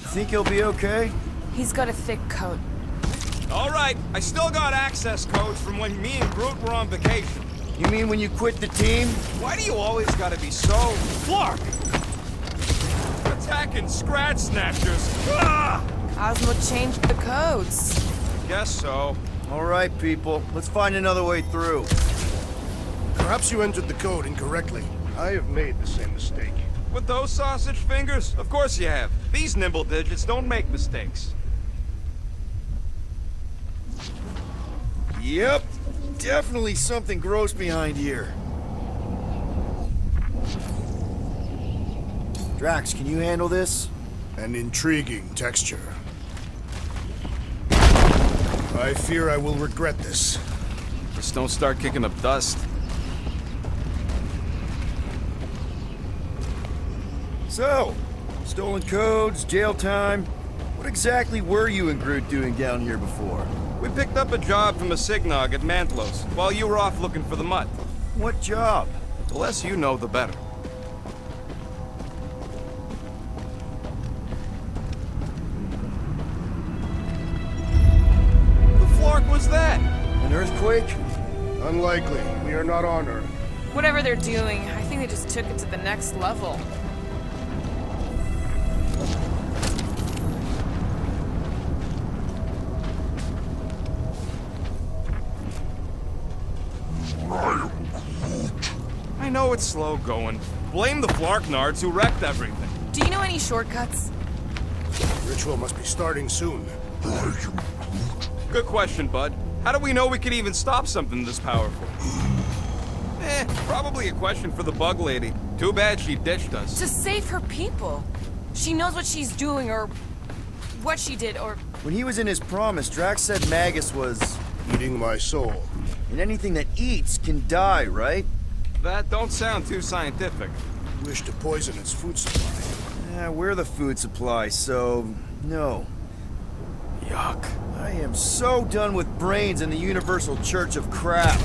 Think he'll be okay? He's got a thick coat. All right, I still got access codes from when me and Groot were on vacation. You mean when you quit the team? Why do you always gotta be so... Flark! Attacking Scratch Snatchers! Ah! Cosmo changed the codes. Guess so. All right, people. Let's find another way through. Perhaps you entered the code incorrectly. I have made the same mistake. With those sausage fingers? Of course you have. These nimble digits don't make mistakes. Yep. Definitely something gross behind here. Drax, can you handle this? An intriguing texture. I fear I will regret this. Just don't start kicking up dust. So, stolen codes, jail time. What exactly were you and Groot doing down here before? We picked up a job from a Signog at Mantlos, while you were off looking for the mutt. What job? The less you know, the better. The flark was that? An earthquake? Unlikely. We are not on Earth. Whatever they're doing, I think they just took it to the next level. I know it's slow going. Blame the Flarknards who wrecked everything. Do you know any shortcuts? Ritual must be starting soon. Good question, bud. How do we know we could even stop something this powerful? Probably a question for the bug lady. Too bad she ditched us. To save her people. She knows what she's doing, or what she did, or... When he was in his promise, Drax said Magus was... Eating my soul. And anything that eats can die, right? That don't sound too scientific. Wish to poison its food supply. Yeah, we're the food supply, so... no. Yuck. I am so done with brains and the Universal Church of Crap.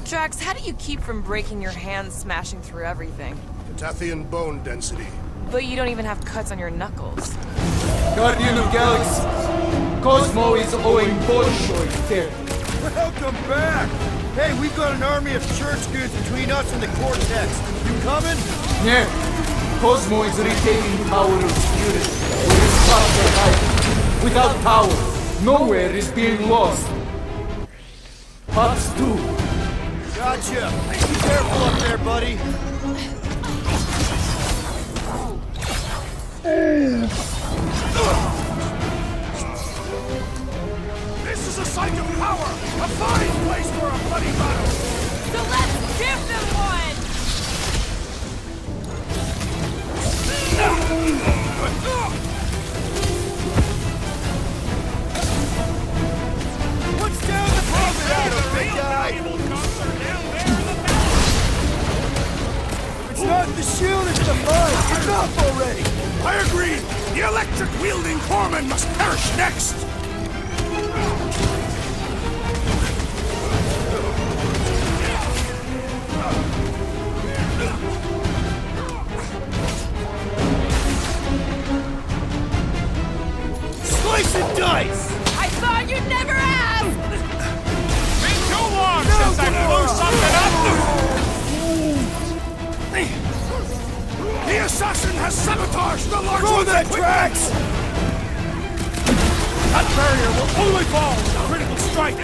Drax, how do you keep from breaking your hands smashing through everything? Tathian bone density. But you don't even have cuts on your knuckles. Guardian of Galaxies, Cosmo is owing Bolshoi there. Welcome back! Hey, we've got an army of church goods between us and the Cortex. You coming? Yeah, Cosmo is retaining power of spirit where his thoughts are hiding. Without power, nowhere is being lost. Pots too. Gotcha! Be careful up there, buddy. This is a site of power! A fine place for a bloody battle! So let's give them one! What's down the profit, big guy? If it's not the shield, it's the mine. Enough already! I agree! The electric-wielding corpsman must perish next! Slice and dice! I thought you'd never ask! Been too long since I blew something up! The assassin has sabotaged the large Throw that, Drax! That barrier will only fall with a critical strike!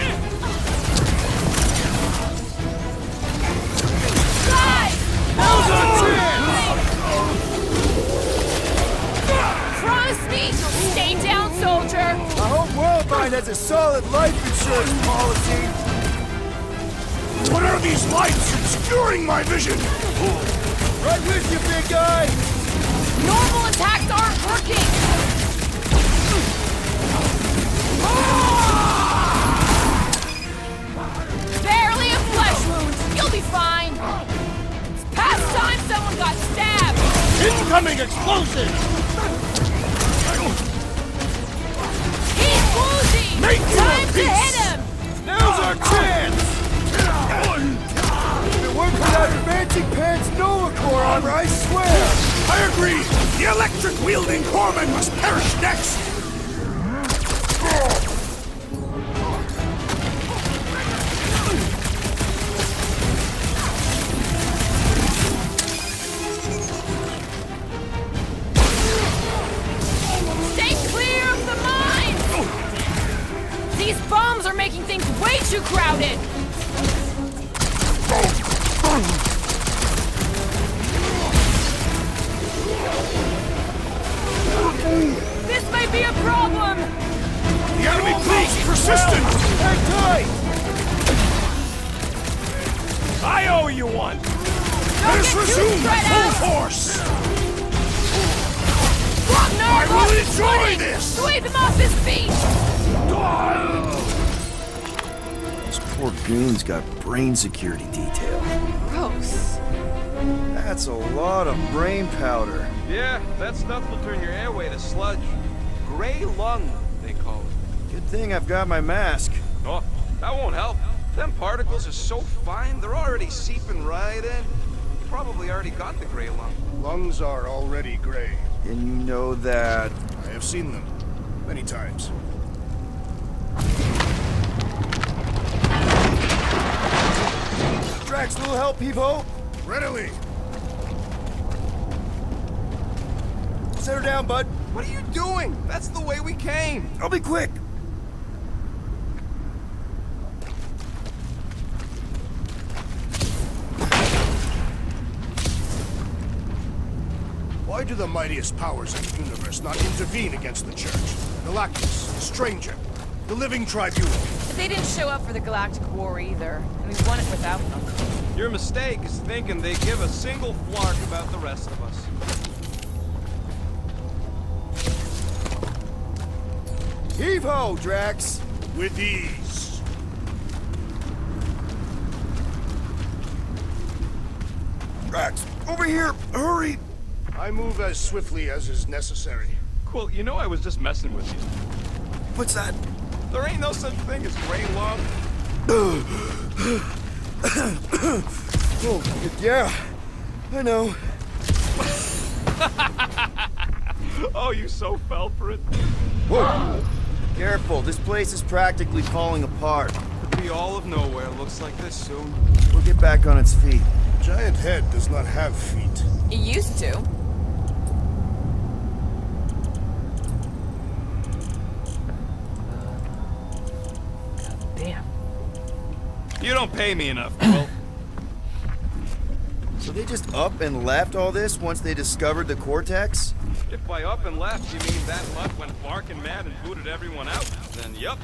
Guys! Now's our chance! Promise me you'll stay down, soldier! I hope Worldmind has a solid life insurance policy. What are these lights obscuring my vision? Right with you, big guy! Normal attacks aren't working! Barely a flesh wound! You'll be fine! It's past time someone got stabbed! Incoming explosion! He's woozy! Make your Time to peace! hit him! Now's our chance! If it weren't for that advancing pants Nova Corps armor, I swear! I agree! The electric-wielding Corpsman must perish next! Stay clear of the mines! These bombs are making things way too crowded! This may be a problem! The enemy proves persistent! Hang tight! I owe you one! Let us get too resume spread at full out. force! Wagner, I will lost his enjoy footing. this. Sweep him off his feet! This poor goon's got brain security detail. Gross. That's a lot of brain powder. Yeah, that stuff will turn your airway to sludge. Gray lung, they call it. Good thing I've got my mask. Oh, that won't help. Them particles are so fine, they're already seeping right in. You probably already got the gray lung. Lungs are already gray. And you know that... I have seen them. Many times. Drax, little help, Heave-Ho? Readily! Set her down, bud. What are you doing? That's the way we came. I'll be quick. Why do the mightiest powers in the universe not intervene against the Church? Galactus, Stranger, the Living Tribunal. They didn't show up for the Galactic War either, and we won it without them. Your mistake is thinking they give a single flark about the rest of us. Heave-ho, Drax. With ease. Drax, over here. Hurry. I move as swiftly as is necessary. Cool, you know I was just messing with you. What's that? There ain't no such thing as gray lung. Oh, yeah. I know. Oh, you so fell for it. Whoa. Careful, this place is practically falling apart. Could be all of nowhere. Looks like this soon. We'll get back on its feet. Giant head does not have feet. It used to. Damn. You don't pay me enough, Will. So they just up and left all this once they discovered the Cortex? If by up and left you mean that mutt went barking mad and booted everyone out, then yup.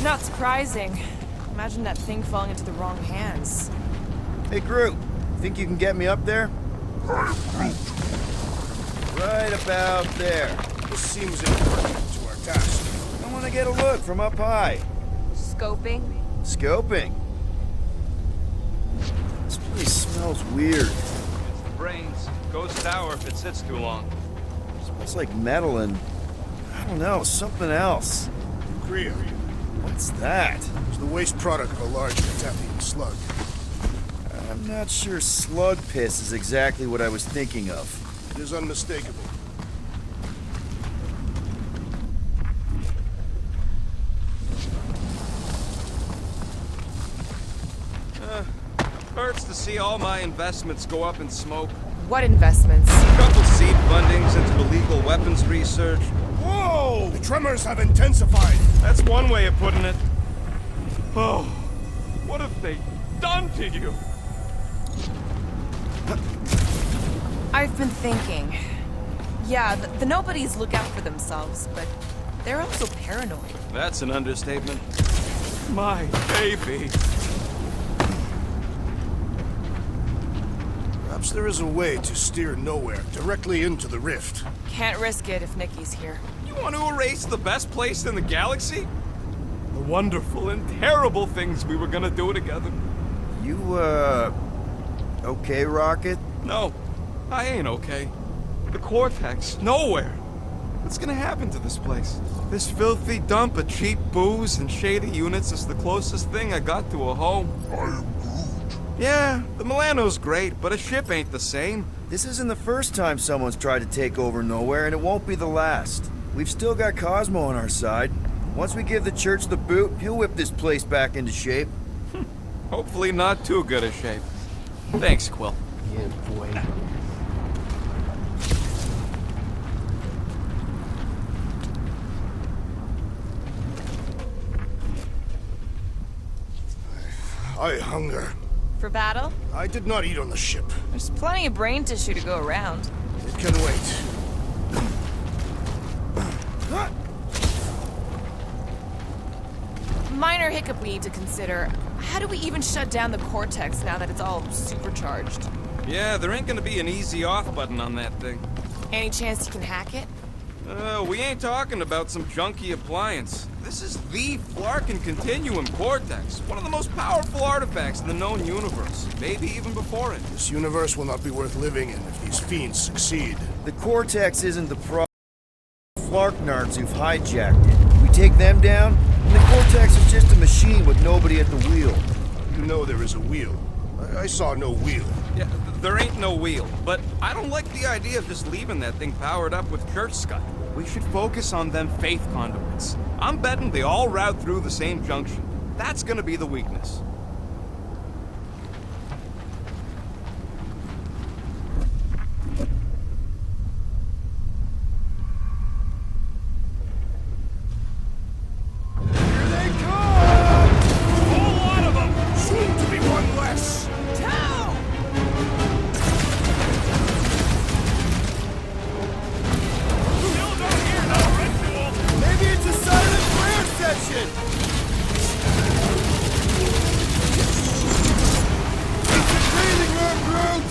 Not surprising. Imagine that thing falling into the wrong hands. Hey, Groot. Think you can get me up there? Right about there. This seems impertinent to our task. I want to get a look from up high. Scoping? Scoping. This place smells weird. It's the brains. Goes sour if it sits too long. Smells like metal and... I don't know, something else. Kriya. What's that? It's the waste product of a large Metathian slug. I'm not sure slug piss is exactly what I was thinking of. It is unmistakable. Hurts to see all my investments go up in smoke. What investments? Couple seed fundings into illegal weapons research. Whoa! The tremors have intensified. That's one way of putting it. Oh, what have they done to you? I've been thinking. Yeah, the nobodies look out for themselves, but they're also paranoid. That's an understatement. My baby. Perhaps there is a way to steer nowhere, directly into the rift. Can't risk it if Nikki's here. You want to erase the best place in the galaxy? The wonderful and terrible things we were gonna do together. You, okay, Rocket? No, I ain't okay. The Cortex, nowhere. What's gonna happen to this place? This filthy dump of cheap booze and shady units is the closest thing I got to a home. Yeah, the Milano's great, but a ship ain't the same. This isn't the first time someone's tried to take over Nowhere, and it won't be the last. We've still got Cosmo on our side. Once we give the church the boot, he'll whip this place back into shape. Hopefully not too good a shape. Thanks, Quill. Yeah, boy. I hunger. For battle? I did not eat on the ship. There's plenty of brain tissue to go around. It can wait. Minor hiccup we need to consider. How do we even shut down the cortex now that it's all supercharged? Yeah, there ain't gonna be an easy off button on that thing. Any chance you can hack it? We ain't talking about some junky appliance. This is the Flarkin Continuum Cortex, one of the most powerful artifacts in the known universe, maybe even before it. This universe will not be worth living in if these fiends succeed. The Cortex isn't the problem. Flarknards who've hijacked it. We take them down, and the Cortex is just a machine with nobody at the wheel. You know there is a wheel. I saw no wheel. Yeah, there ain't no wheel, but I don't like the idea of just leaving that thing powered up with church scud. We should focus on them faith conduits. I'm betting they all route through the same junction. That's gonna be the weakness. Here they come! Whole lot of them! Soon to be one less! Still don't hear no ritual! Maybe it's a silent prayer session! It's a breathing room, Groot!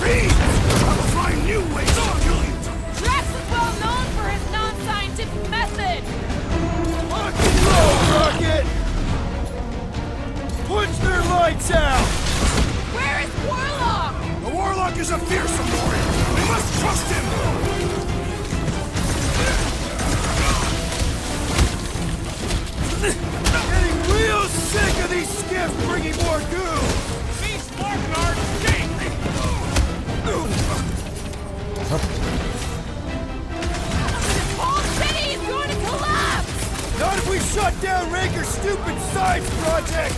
Fiends! I'll find new ways to kill you! Drax is well known for his non-scientific method! Rock and roll, Rocket! Punch their lights out! Where is Warlock? The Warlock is a fearsome warrior! We must trust him! Getting real sick of these skiffs bringing more goo! These Flarknards stink! This whole city is going to collapse! Not if we shut down Raker's stupid science project!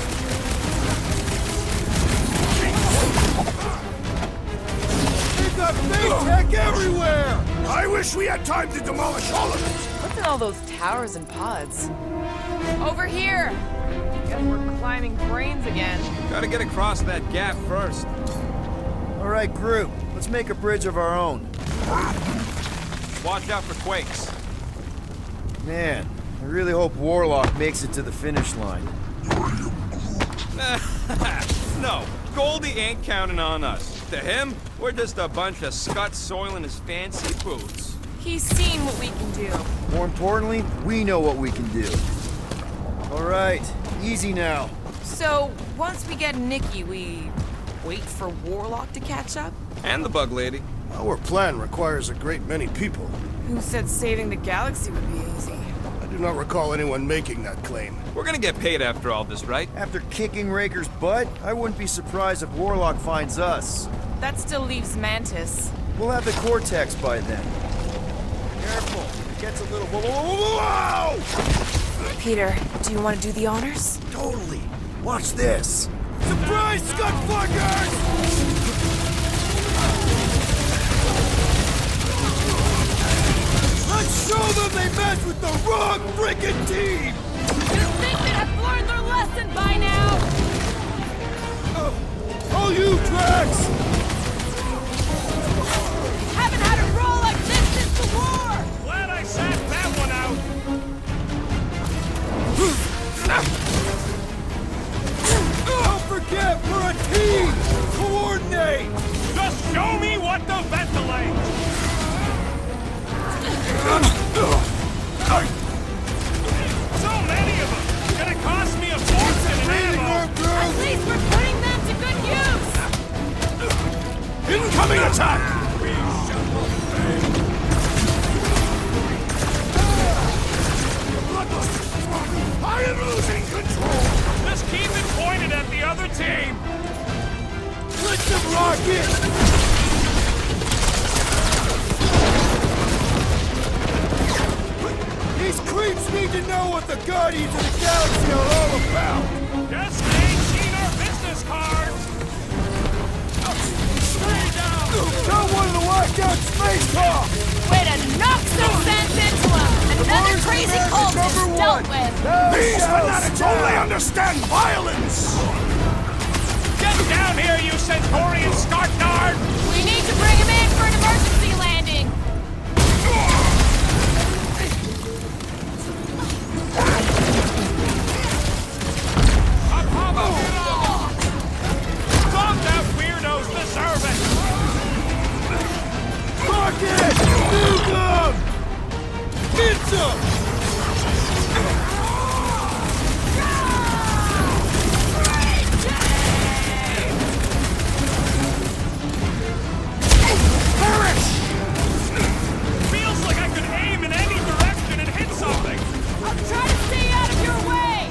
They've got fake tech everywhere! I wish we had time to demolish all of it! What's in all those towers and pods? Over here! Guess we're climbing brains again. Gotta get across that gap first. All right, Groot, let's make a bridge of our own. Watch out for quakes. Man, I really hope Warlock makes it to the finish line. No, Goldie ain't counting on us. To him, we're just a bunch of scuts soiling his fancy boots. He's seen what we can do. More importantly, we know what we can do. All right, easy now. So, once we get Nikki, we wait for Warlock to catch up? And the bug lady. Our plan requires a great many people. Who said saving the galaxy would be easy? I do not recall anyone making that claim. We're gonna get paid after all this, right? After kicking Raker's butt, I wouldn't be surprised if Warlock finds us. That still leaves Mantis. We'll have the Cortex by then. Careful, it gets a little... Whoa! Peter, do you want to do the honors? Totally. Watch this. Surprise, Scud Fuckers! Let's show them they messed with the wrong freaking team! You think they'd have learned their lesson by now? All you, Drax! Haven't had a roll like this since the war! Glad I sat that one out! Don't forget, we're a team! Coordinate! Just show me what to ventilate! So many of them! It's gonna cost me a fortune in ammo! At least we're putting them to good use! Incoming attack! pointed at the other team! Let them rock it! These creeps need to know what the Guardians of the Galaxy are all about! Yes, they ain't seen our business cards! Stay down! Got one of the locked-out space cops! Way to knock some sense into him! Another crazy cult is dealt with! These fanatics only understand violence! Get down here, you Centaurian Scartnard! We need to bring him in for an emergency landing! Don't that weirdos deserve it! Rocket! Nuke 'em! Get some! Feels like I could aim in any direction and hit something! I'll try to stay out of your way!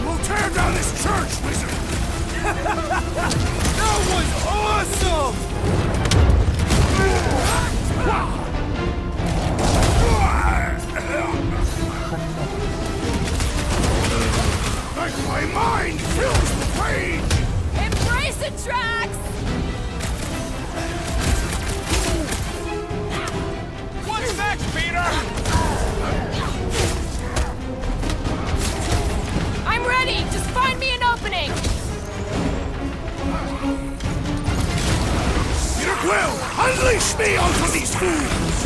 We'll tear down this church, wizard! That was awesome! Like my mind fills with rage! Embrace it, Drax! What's next, Peter? I'm ready! Just find me an opening! Peter Quill, unleash me onto these fools!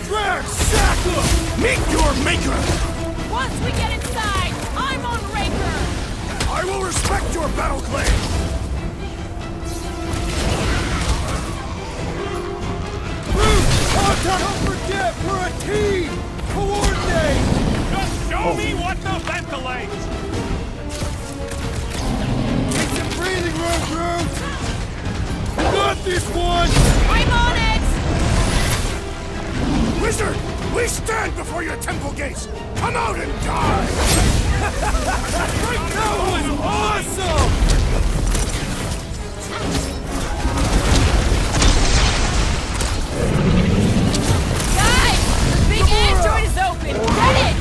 Drax, sack 'em! Meet your maker! Once we get inside, I'm on Raker! I will respect your battle claim! Contact! Don't forget, we're a team! Coordinate! Just show me what to ventilate! Take some breathing room, Groot! Got this one! I'm on it! Wizard, we stand before your temple gates! Come out and die! That was awesome! Guys! The big android is open! Get it!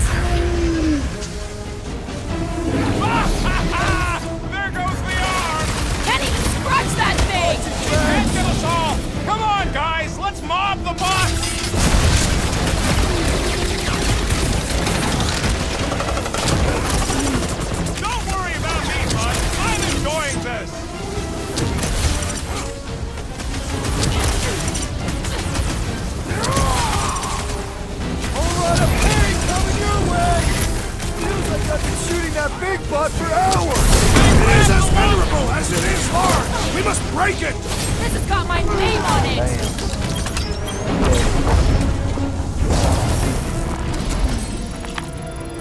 There goes the arm! Can't even scratch that thing! Can't get us all! Come on, guys! Let's mob the boss! Don't worry about me, bud! I'm enjoying this! Whole lot of pain coming your way! Feels like I've been shooting that big butt for hours! It is as venerable as it is hard! We must break it! This has got my name on it!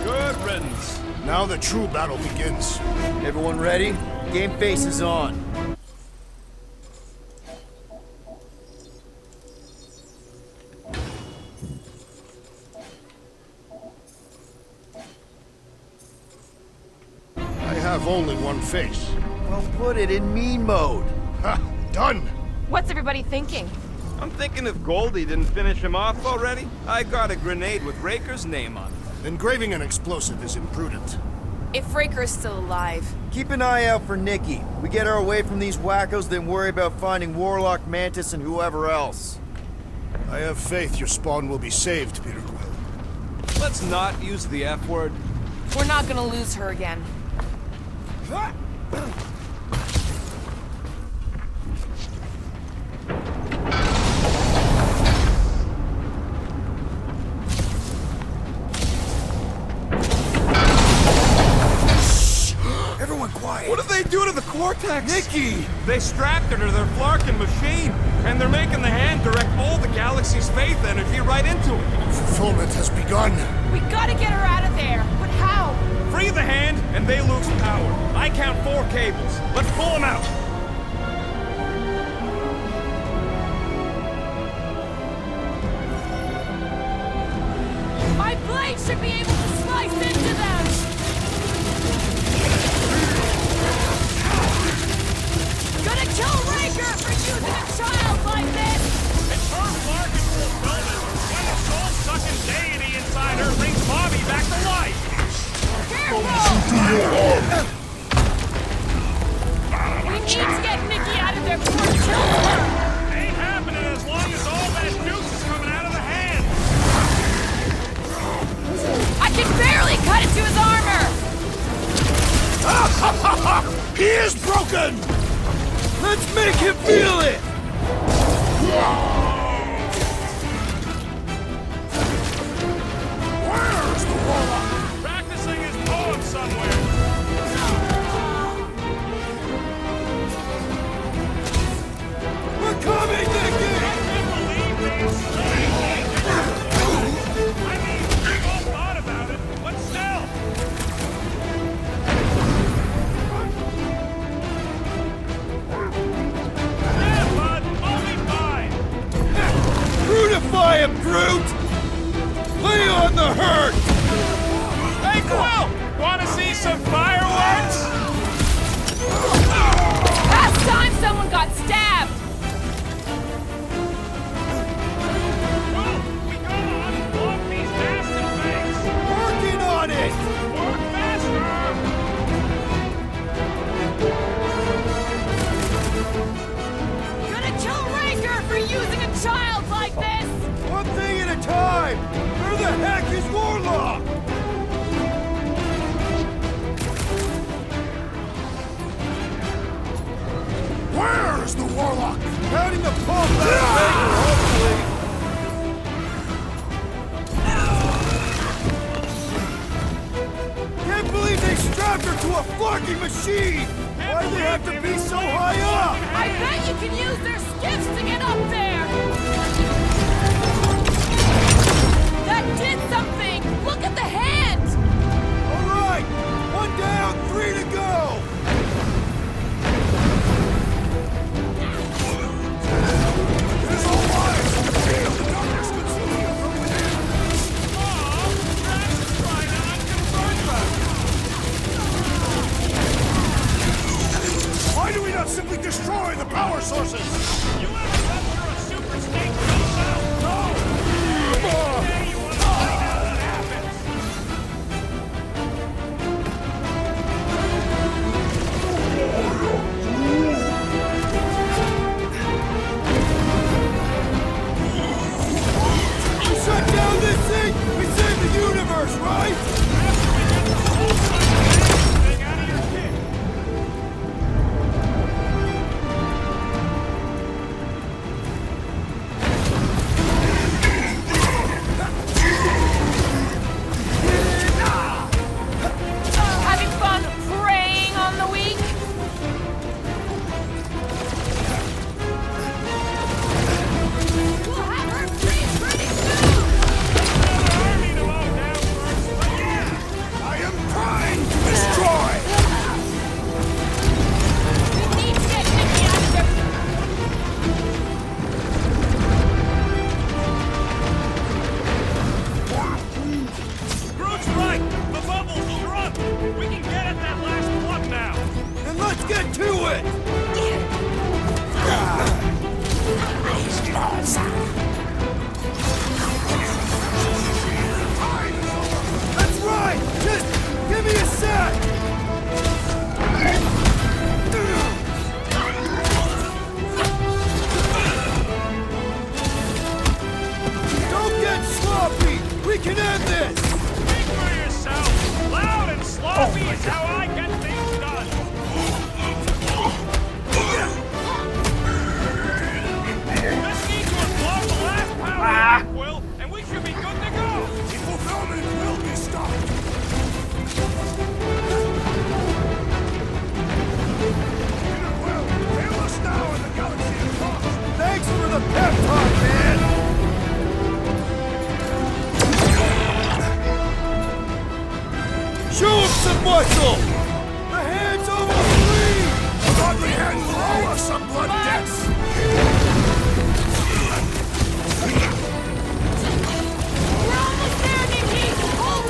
Good riddance. Now the true battle begins. Everyone ready? Game face is on. I have only one face. Well, put it in mean mode. Ha! Done! What's everybody thinking? I'm thinking if Goldie didn't finish him off already, I got a grenade with Raker's name on it. Engraving an explosive is imprudent. If Raker's still alive. Keep an eye out for Nikki. We get her away from these wackos, then worry about finding Warlock, Mantis, and whoever else. I have faith your spawn will be saved, Peter Quill. Let's not use the F word. We're not gonna lose her again. Everyone quiet. What did they do to the Cortex? Nikki! They strapped her to their Flarkin machine, and they're making the hand direct all the galaxy's faith energy right into it. Fulfillment has begun. We gotta get her out of there! But how? Free the hand, and they lose power. I count 4 cables. Let's pull them out. should be able to slice into them! Gonna kill Raker for using a child like this! It's her bargain fulfillment when the soul-sucking deity inside her brings Bobby back to life! Careful! We need to get Nikki out of there before it kills her! Ain't happening as long as all that juice is coming out of the hand! I can barely cut into his armor! He is broken! Let's make him feel it! Where's the warlock? Practicing his poem somewhere! We're coming, Nikki! I can't believe being slain! I mean, we've all thought about it, but still! Yeah, bud, I'll be fine! Brutify him, Brute! Lay on the hurt! Hey, Quill! Wanna see some fireworks? Last time someone got stabbed! Well, we gotta unblock these bastard things! Working on it! Work faster! Gonna kill Raker for using a child like this! One thing at a time! Where the heck is Warlock? Where's the warlock? Pounding the pump that Raker, hopefully! Can't believe they strapped her to a fucking machine! Why do they have to be so high up? I bet you can use their skiffs to get up there! That did something! Look at the hand! All right! One down, 3 to go! It is all lies! Feel the darkness consuming you from within! Oh, Travis is trying to unconfront us! Why do we not simply destroy the power sources? You ever venture a super snake yourself? No! Today you want to find out what happens! We shut down this thing! We save the universe, right? Thing out of your kit! Having fun preying on the weak? We'll have her free pretty soon! Another army to mow down first, but yeah! I am trying to destroy! We need to get Nikki out of there. Groot's right! The bubble's shrunk! We can get at that last plug now! Then let's get to it! That's right! Just give me a sec! Don't get sloppy! We can end this! Speak for yourself! Loud and sloppy is how I get things done! Just need to unblock the last power unit, Quill, and we should be good to go! The fulfillment will be stopped! Peter Quill, hail us now in the galaxy of thought! Thanks for the pep talk, man! Show him some muscle! The hand's almost free! A godly hand will owe us some blood debts! We're almost there, Nikki! Hold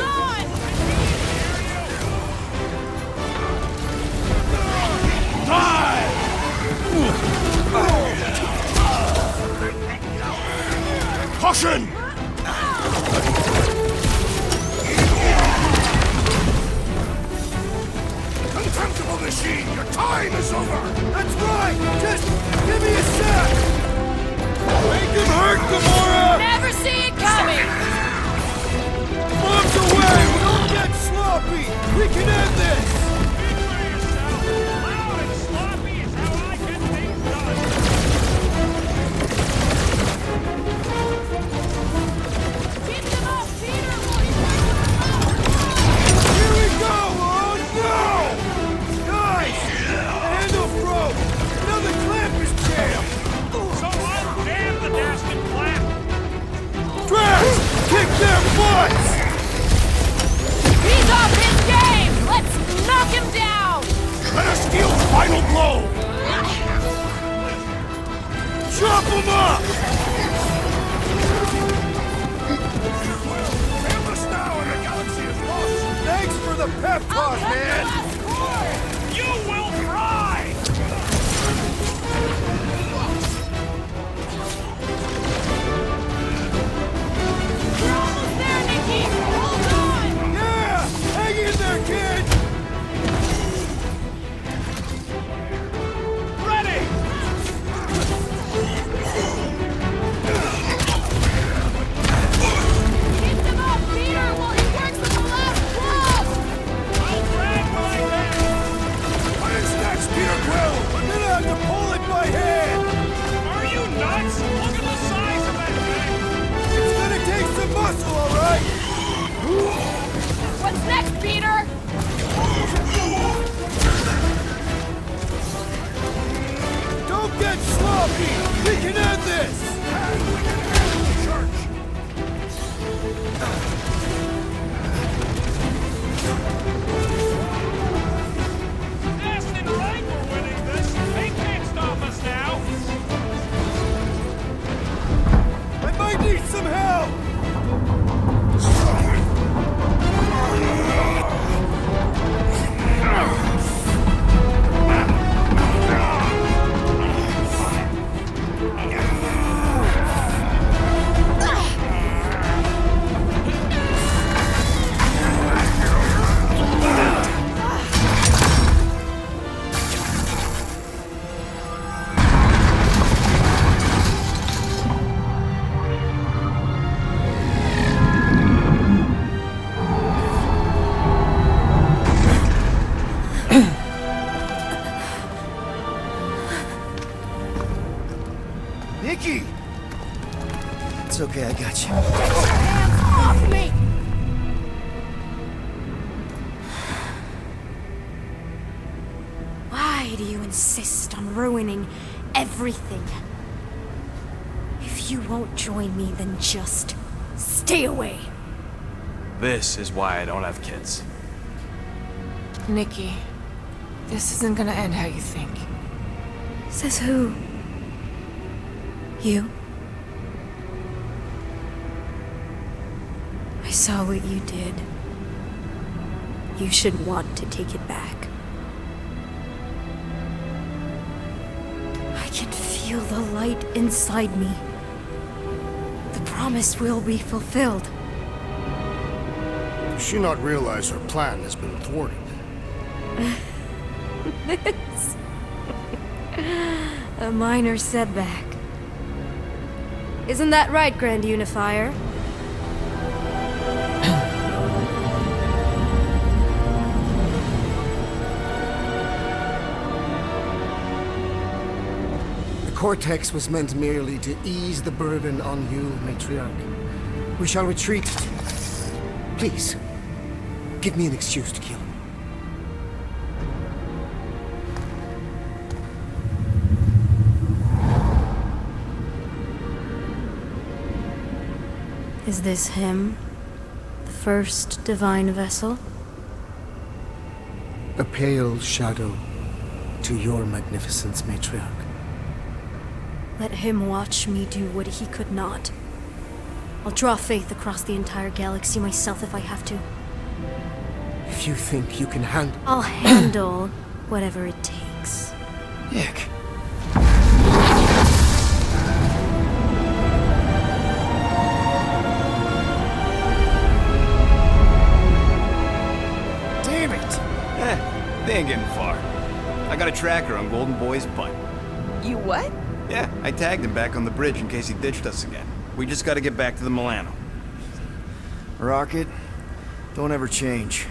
blow! Chop him up! Hail us now and the galaxy is lost! Thanks for the pep talk, man! You will fry! We're almost there, Nikki! Hold on! Yeah! Hang in there, kid! Ready! Keep them up, Peter, while he works on the last blow! I'll drag my back! What is next, Peter Quill? We're gonna have to pull it by hand! Are you nuts? Look at the size of that thing! It's gonna take some muscle, alright? What's next, Peter? Don't get sloppy! We can end this! Church! Aston right, we're winning this! They can't stop us now! I might need some help! Nikki! It's okay, I got you. Off me! Why do you insist on ruining everything? If you won't join me, then just stay away. This is why I don't have kids. Nikki, this isn't gonna end how you think. Says who? You? I saw what you did. You should want to take it back. I can feel the light inside me. The promise will be fulfilled. Does she not realize her plan has been thwarted? This. A minor setback. Isn't that right, Grand Unifier? The Cortex was meant merely to ease the burden on you, Matriarch. We shall retreat. Please, give me an excuse to kill him. Is this him? The first divine vessel? A pale shadow to your magnificence, Matriarch. Let him watch me do what he could not. I'll draw faith across the entire galaxy myself if I have to. If you think you can handle... I'll handle whatever it takes. Nick. Damn it! They ain't getting far. I got a tracker on Golden Boy's butt. You what? Yeah, I tagged him back on the bridge in case he ditched us again. We just gotta get back to the Milano. Rocket, don't ever change.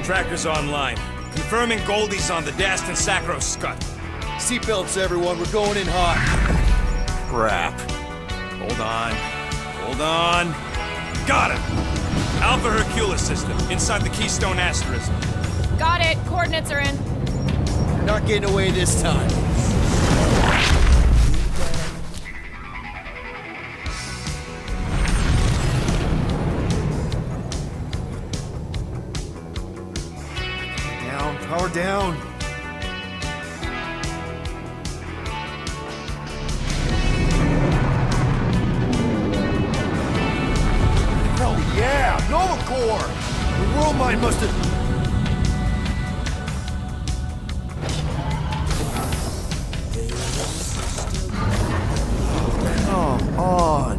Tracker's online. Confirming Goldie's on the Dastan Sacro Scut. Seatbelts, everyone. We're going in hot. Crap. Hold on. Hold on. Got it! Alpha Hercules system, inside the Keystone Asterism. Got it. Coordinates are in. You're not getting away this time. Down. Power down. Hell yeah! Nova Core! The world mind must have... Come on!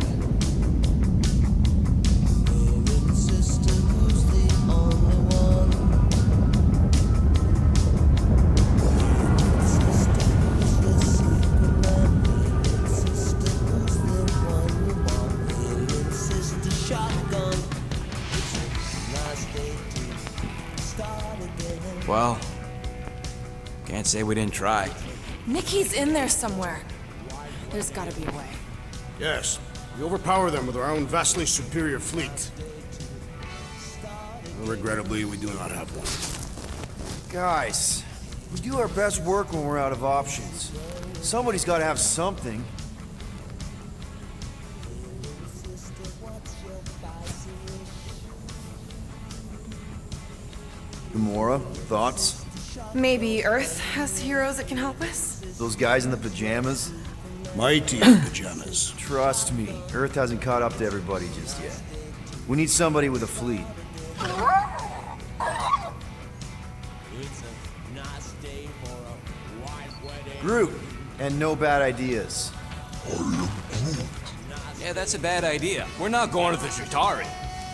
Well, can't say we didn't try. Nikki's in there somewhere. There's gotta be a way. Yes, we overpower them with our own vastly superior fleet. Regrettably, we do not have one. Guys, we do our best work when we're out of options. Somebody's gotta have something. Gamora, thoughts? Maybe Earth has heroes that can help us? Those guys in the pajamas? Mighty pajamas. Trust me, Earth hasn't caught up to everybody just yet. We need somebody with a fleet. Groot, and no bad ideas. Yeah, that's a bad idea. We're not going to the Chitauri.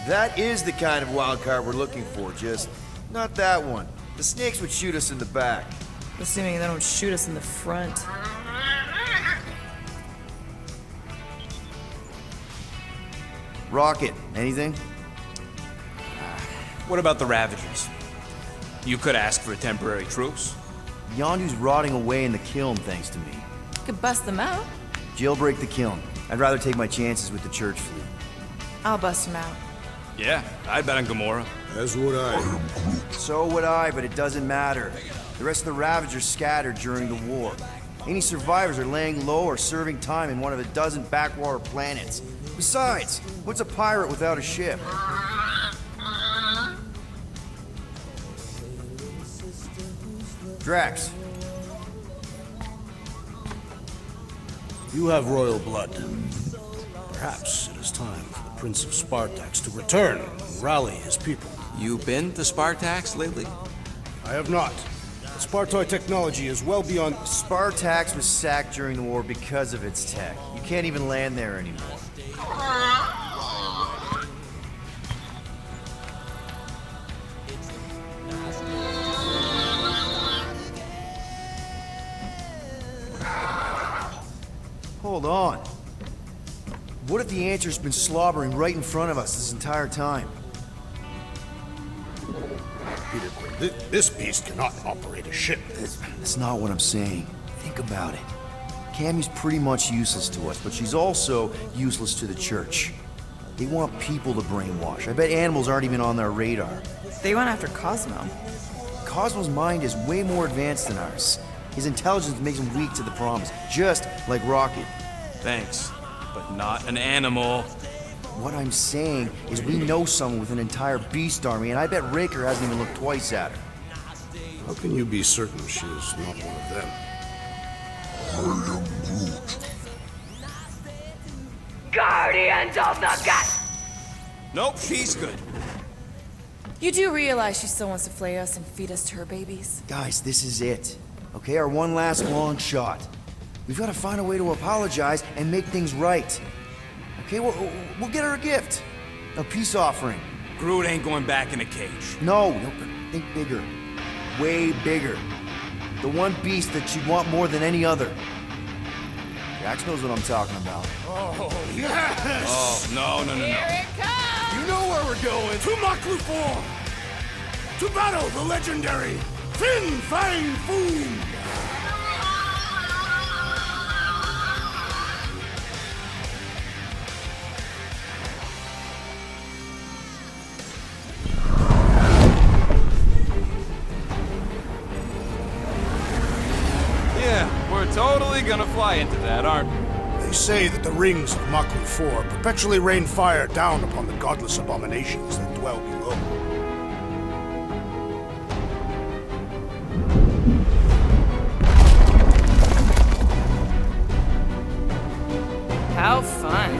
That is the kind of wild card we're looking for, just not that one. The snakes would shoot us in the back. Assuming they don't shoot us in the front. Rocket, anything? What about the Ravagers? You could ask for a temporary truce. Yondu's rotting away in the kiln thanks to me. Could bust them out. Jailbreak the kiln. I'd rather take my chances with the church fleet. I'll bust them out. Yeah, I'd bet on Gamora. As would I. So would I, but it doesn't matter. The rest of the Ravagers scattered during the war. Any survivors are laying low or serving time in one of a dozen backwater planets. Besides, what's a pirate without a ship? Drax. You have royal blood. Perhaps it is time for the Prince of Spartax to return and rally his people. You been to Spartax lately? I have not. The Spartoi technology is well beyond... Spartax was sacked during the war because of its tech. You can't even land there anymore. Hold on. What if the Answer's been slobbering right in front of us this entire time? Peter, this beast cannot operate a ship. That's not what I'm saying. Think about it. Cammy's pretty much useless to us, but she's also useless to the church. They want people to brainwash. I bet animals aren't even on their radar. They went after Cosmo. Cosmo's mind is way more advanced than ours. His intelligence makes him weak to the promise, just like Rocket. Thanks, but not an animal. What I'm saying is we know someone with an entire beast army, and I bet Raker hasn't even looked twice at her. How can you be certain she is not one of them? Guardians of the Gut! Nope, she's good. You do realize she still wants to flay us and feed us to her babies? Guys, this is it. Okay, our one last long shot. We've got to find a way to apologize and make things right. Okay, we'll get her a gift. A peace offering. Groot ain't going back in a cage. No, think bigger. Way bigger. The one beast that she'd want more than any other. Jax knows what I'm talking about. Oh, yes! Oh, no. Here it comes! You know where we're going. To Maklufor! To battle the legendary Fin Fang Foom! totally gonna fly into that, aren't we? They say that the rings of Makru 4 perpetually rain fire down upon the godless abominations that dwell below. How fun.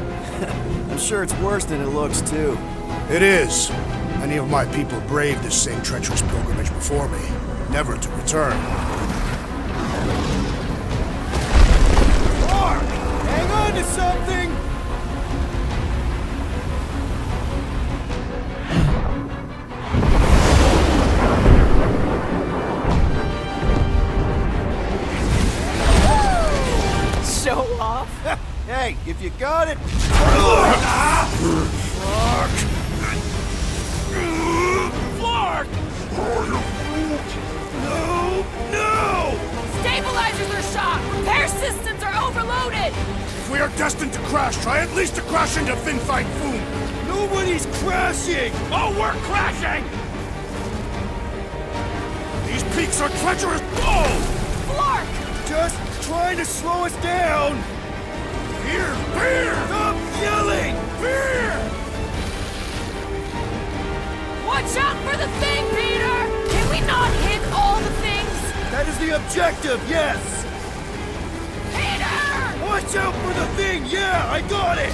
I'm sure it's worse than it looks, too. It is. Many of my people braved this same treacherous pilgrimage before me, never to return. Mark! Hang on to something! Show off. Hey, if you got it... Flark! No! Stabilizers are shot. Repair systems are overloaded. If we are destined to crash, try at least to crash into Finfight Foom! Nobody's crashing! Oh, we're crashing! These peaks are treacherous! Whoa! Flark! Just trying to slow us down! Fear! Fear! Stop yelling! Fear! Watch out for the thing, Peter! Can we not hit all the things? That is the objective, yes! Peter! Watch out for the thing! Yeah, I got it!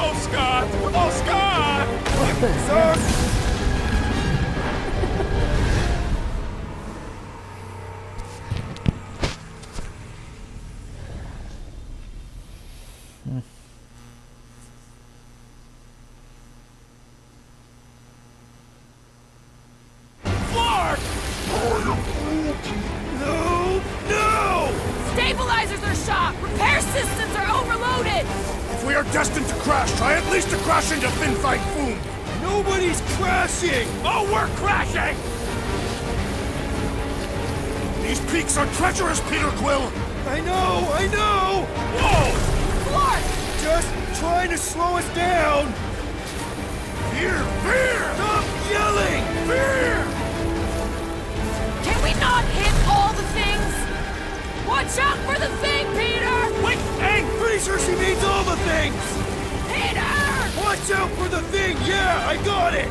Oh, Scott! Oh, Scott! Sir! Flark! No! No! Stabilizers are shot. Repair systems are overloaded. If we are destined to crash, try at least to crash into Finfight Foom! Nobody's crashing! Oh, we're crashing! These peaks are treacherous, Peter Quill! I know! I know! Whoa! Flark! Just trying to slow us down! Fear! Fear! Stop yelling! Fear! Can we not hit all the things? Watch out for the thing, Peter! Wait, hey! Pretty sure she means all the things! Peter! Watch out for the thing! Yeah, I got it!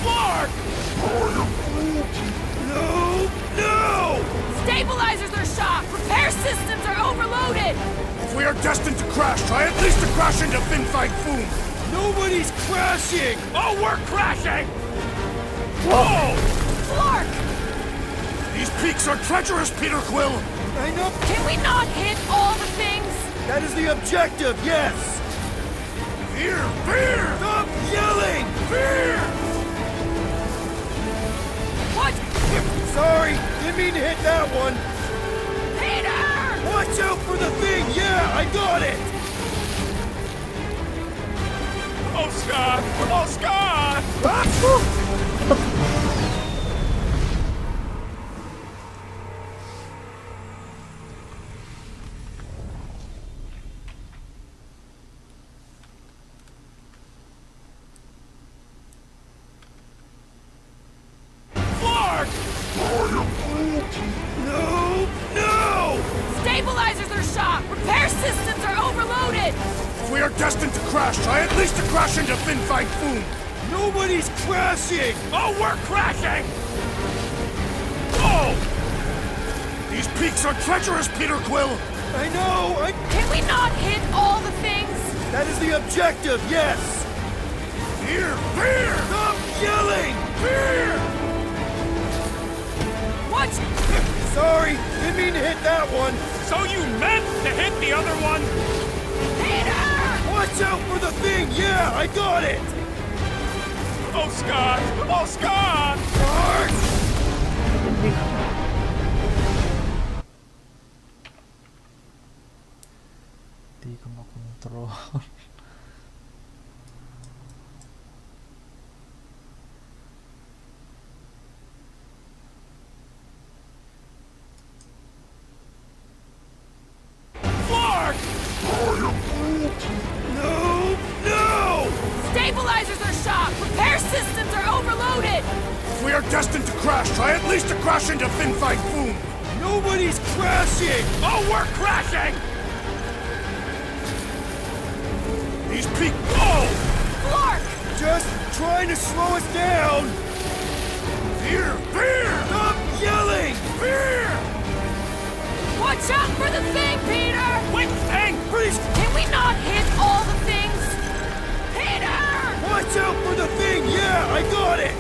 Flark! No! No! Stabilizers are shot. Repair systems are overloaded. If we are destined to crash, try at least to crash into Finfight Foom! Nobody's crashing! Oh, we're crashing! Whoa! Flark! These peaks are treacherous, Peter Quill! I know! Can we not hit all the things? That is the objective, yes! Fear! Fear! Stop yelling! Fear! What? Sorry, didn't mean to hit that one! Peter! Watch out for the thing! Yeah, I got it! Oh, Scott! Oh, Scott! Flark! No! No! Stabilizers are shot. Repair systems are overloaded. If we are destined to crash, try at least to crash into Finfight Foom! Nobody's crashing! Oh, we're crashing! Whoa! These peaks are treacherous, Peter Quill! I know! Can we not hit all the things? That is the objective, yes! Fear! Fear! Stop yelling! Fear! What? Sorry, didn't mean to hit that one! So you meant to hit the other one? Peter! Watch out for the thing! Yeah, I got it! Oh, Scott! Oh, Scott! Di ko makontrol. Stabilizers are shot! Repair systems are overloaded! If we are destined to crash, try at least to crash into Fin Fang Foom! Nobody's crashing! Oh, we're crashing! These peak— Whoa! Flark! Just trying to slow us down! Fear! Fear! Stop yelling! Fear! Watch out for the thing, Peter! Which thing? Please, Can we not hit all the things? Peter! watch out for the thing! Yeah, I got it!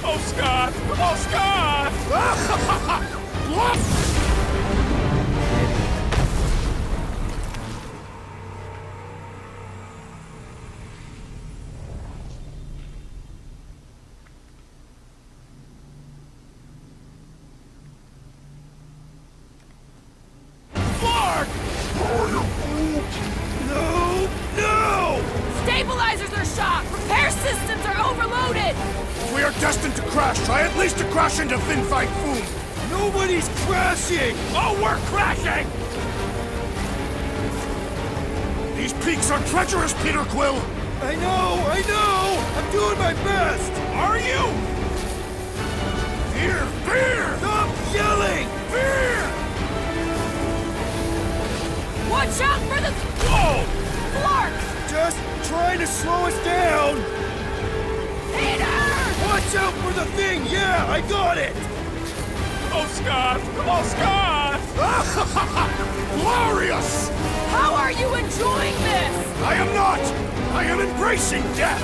Oh, Scott! Oh, Scott! Flark! No! No! Stabilizers are shot! Repair systems are overloaded! If we are destined to crash, try at least to crash into Fin Fang Foom! Nobody's crashing! Oh, we're crashing! These peaks are treacherous, Peter Quill! I know! I'm doing my best! Are you? Fear! Fear! Stop yelling! Fear! Watch out for the... Whoa! Flark! Just trying to slow us down! Peter! Watch out for the thing! Yeah, I got it! Oh, Scott! Oh, Scott! Glorious! How are you enjoying this? I am not! I am embracing death!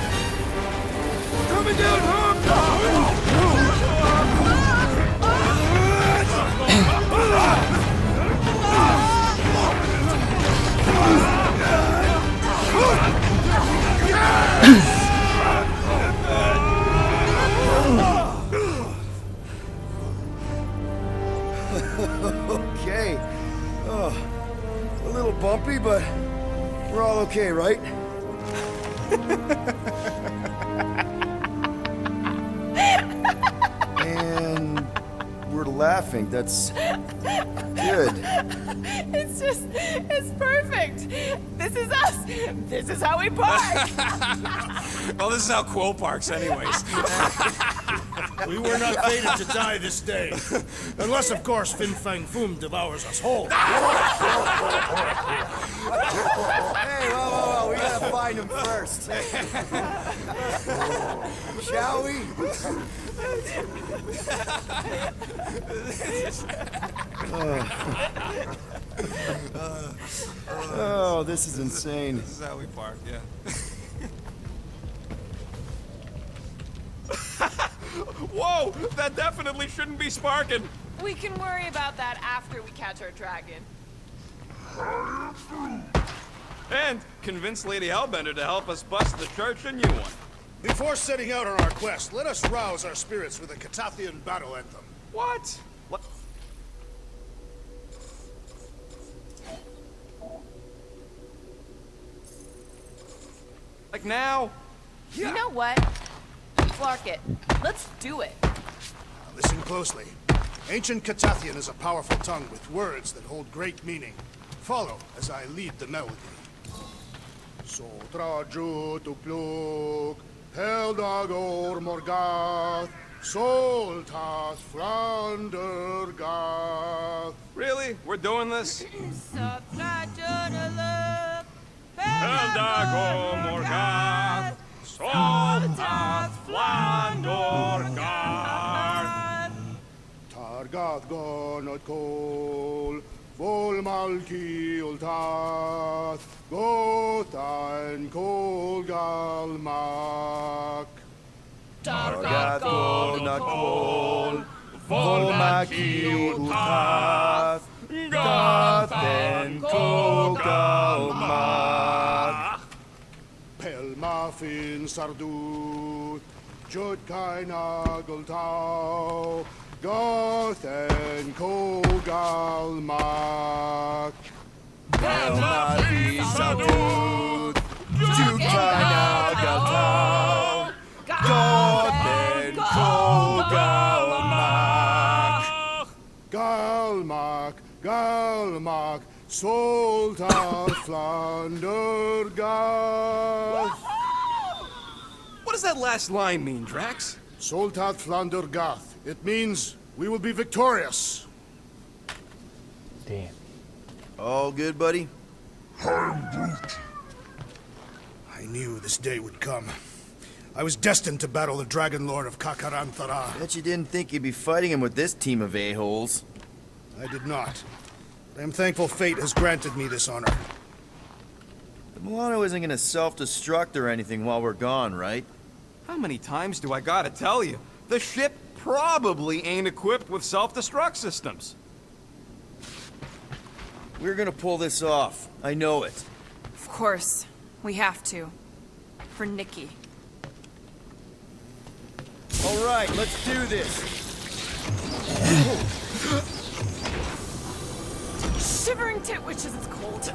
Coming down home! Okay. Oh, a little bumpy, but we're all okay, right? And we're laughing. That's good. It's perfect. This is us. This is how we park. Well, this is how Quill parks anyways. We were not fated to die this day. Unless, of course, Fin Fang Foom devours us whole. Hey, whoa. We gotta find him first. Shall we? Oh, this is insane. This is how we park, yeah. Whoa! That definitely shouldn't be sparking! We can worry about that after we catch our dragon. And convince Lady Hellbender to help us bust the church a new one. Before setting out on our quest, let us rouse our spirits with a Catathian battle anthem. What? Like now? You know what? Flark it. Let's do it. Listen closely. Ancient Catathian is a powerful tongue with words that hold great meaning. Follow as I lead the melody. Sotra jutupluk, Heldagor morgath, Soltas flandergath. Really? We're doing this? Eldago Morgath, Soltas Flandorgath. Targath gonot kol, Vol malki ultath, Gothain kol galmak. Targath Nakol, Volmaki Utath, Gathen Kogalmak. Pelmafin sardut, Judkai nageltau, Gothen kogalmak. Pelmati Sadut, Jukana Galtau, Gathen Kogalmak. Galmak, Soltas Flandergath. What does that last line mean, Drax? Soltat Flandergath. It means we will be victorious. Damn. All good, buddy? I knew this day would come. I was destined to battle the Dragon Lord of Kakarantara. Bet you didn't think you'd be fighting him with this team of a-holes. I did not. I am thankful fate has granted me this honor. The Milano isn't gonna self-destruct or anything while we're gone, right? How many times do I gotta tell you? The ship probably ain't equipped with self-destruct systems. We're gonna pull this off. I know it. Of course. We have to. For Nikki. All right, let's do this. Shivering tit wishes it's cold.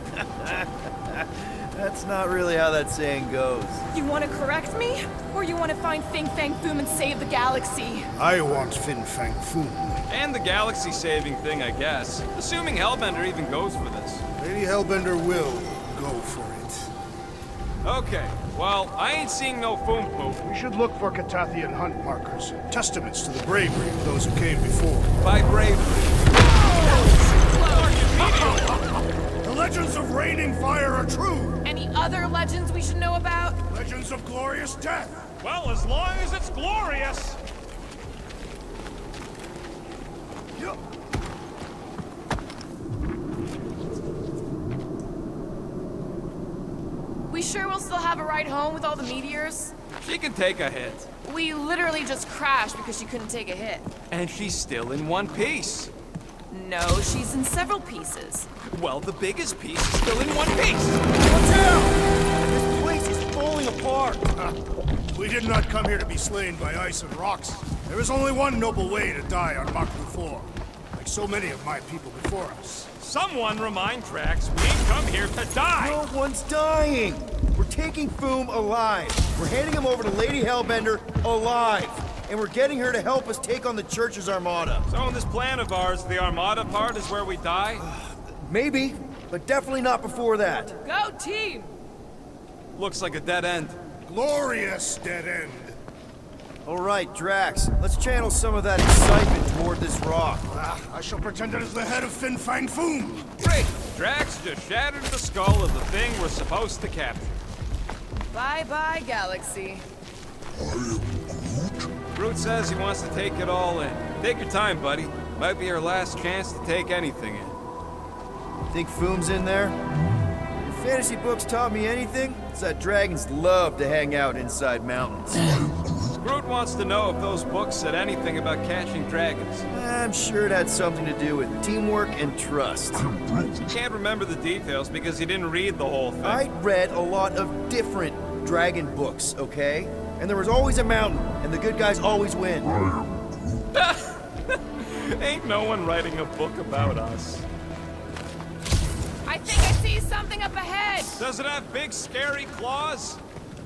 That's not really how that saying goes. You want to correct me? Or you want to find Fing Fang Foom and save the galaxy? I want Fin Fang Foom. And the galaxy-saving thing, I guess. Assuming Hellbender even goes for this. Lady Hellbender will go for it. Okay, well, I ain't seeing no foom poop. We should look for Catathian hunt markers, testaments to the bravery of those who came before. By bravery. The legends of raining fire are true! Any other legends we should know about? Legends of glorious death! Well, as long as it's glorious. We sure will still have a ride home with all the meteors? She can take a hit. We literally just crashed because she couldn't take a hit. And she's still in one piece. No, she's in several pieces. Well, the biggest piece is still in one piece. Watch out! This place is falling apart. We did not come here to be slain by ice and rocks. There is only one noble way to die on Maklu 4, like so many of my people before us. Someone remind Drax we ain't come here to die. No one's dying. We're taking Foom alive. We're handing him over to Lady Hellbender alive. And we're getting her to help us take on the Church's armada. So in this plan of ours, the armada part is where we die? Maybe, but definitely not before that. Go team! Looks like a dead end. Glorious dead end. All right, Drax, let's channel some of that excitement toward this rock. I shall pretend it is the head of Fin Fang Foom. Great! Drax just shattered the skull of the thing we're supposed to capture. Bye-bye, galaxy. Groot says he wants to take it all in. Take your time, buddy. Might be our last chance to take anything in. Think Foom's in there? If fantasy books taught me anything, it's that dragons love to hang out inside mountains. Groot wants to know if those books said anything about catching dragons. I'm sure it had something to do with teamwork and trust. He can't remember the details because he didn't read the whole thing. I read a lot of different dragon books, okay? And there was always a mountain, and the good guys always win. Ain't no one writing a book about us. I think I see something up ahead! Does it have big, scary claws?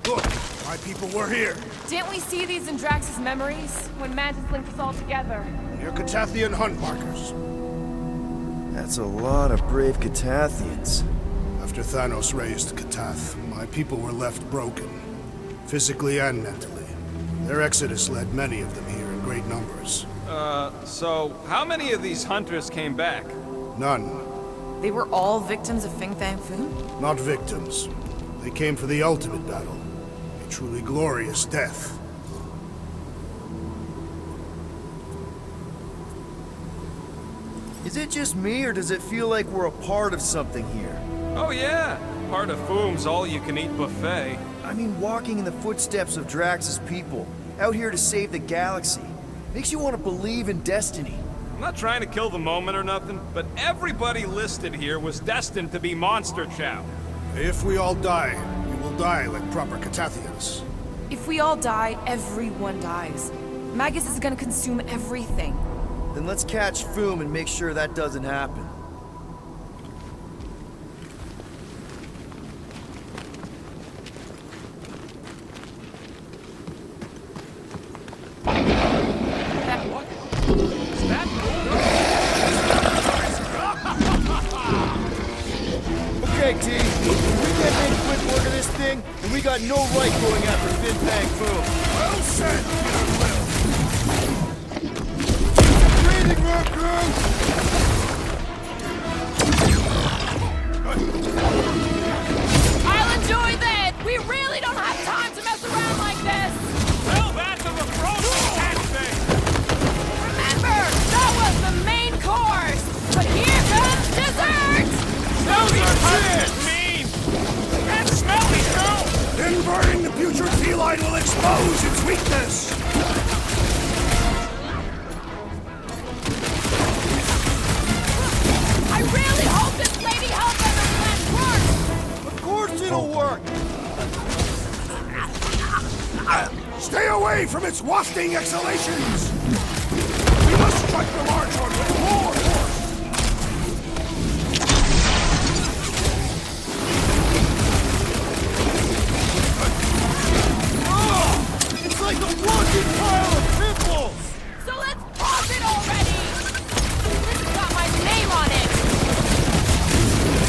Look, my people were here. Didn't we see these in Drax's memories? When Mantis linked us all together? They're Catathian hunt markers. That's a lot of brave Catathians. After Thanos raised Katath, my people were left broken, physically and mentally. Their exodus led many of them here in great numbers. So how many of these hunters came back? None. They were all victims of Fing Fang Foom? Not victims. They came for the ultimate battle. A truly glorious death. Is it just me, or does it feel like we're a part of something here? Oh yeah, part of Foom's all-you-can-eat buffet. I mean, walking in the footsteps of Drax's people, out here to save the galaxy, makes you want to believe in destiny. I'm not trying to kill the moment or nothing, but everybody listed here was destined to be monster chow. If we all die, we will die like proper Catathians. If we all die, everyone dies. Magus is gonna consume everything. Then let's catch Foom and make sure that doesn't happen. Okay, team. King, and we got no right going after Fin Fang Foom. Well said, Breathing room, crew! I'll enjoy that! We really don't have time to mess around like this! Tell that to the frozen cat thing! Remember, that was the main course! But here comes dessert! Those are mean! And smelly, too! Then burning the putrid feline will expose its weakness! I really hope this Lady Hellbender plan works! Of course it'll work! Stay away from its wafting exhalations! We must strike the large one with more force! It's like a walking pile of pimples! So let's pause it already! This has got my name on it!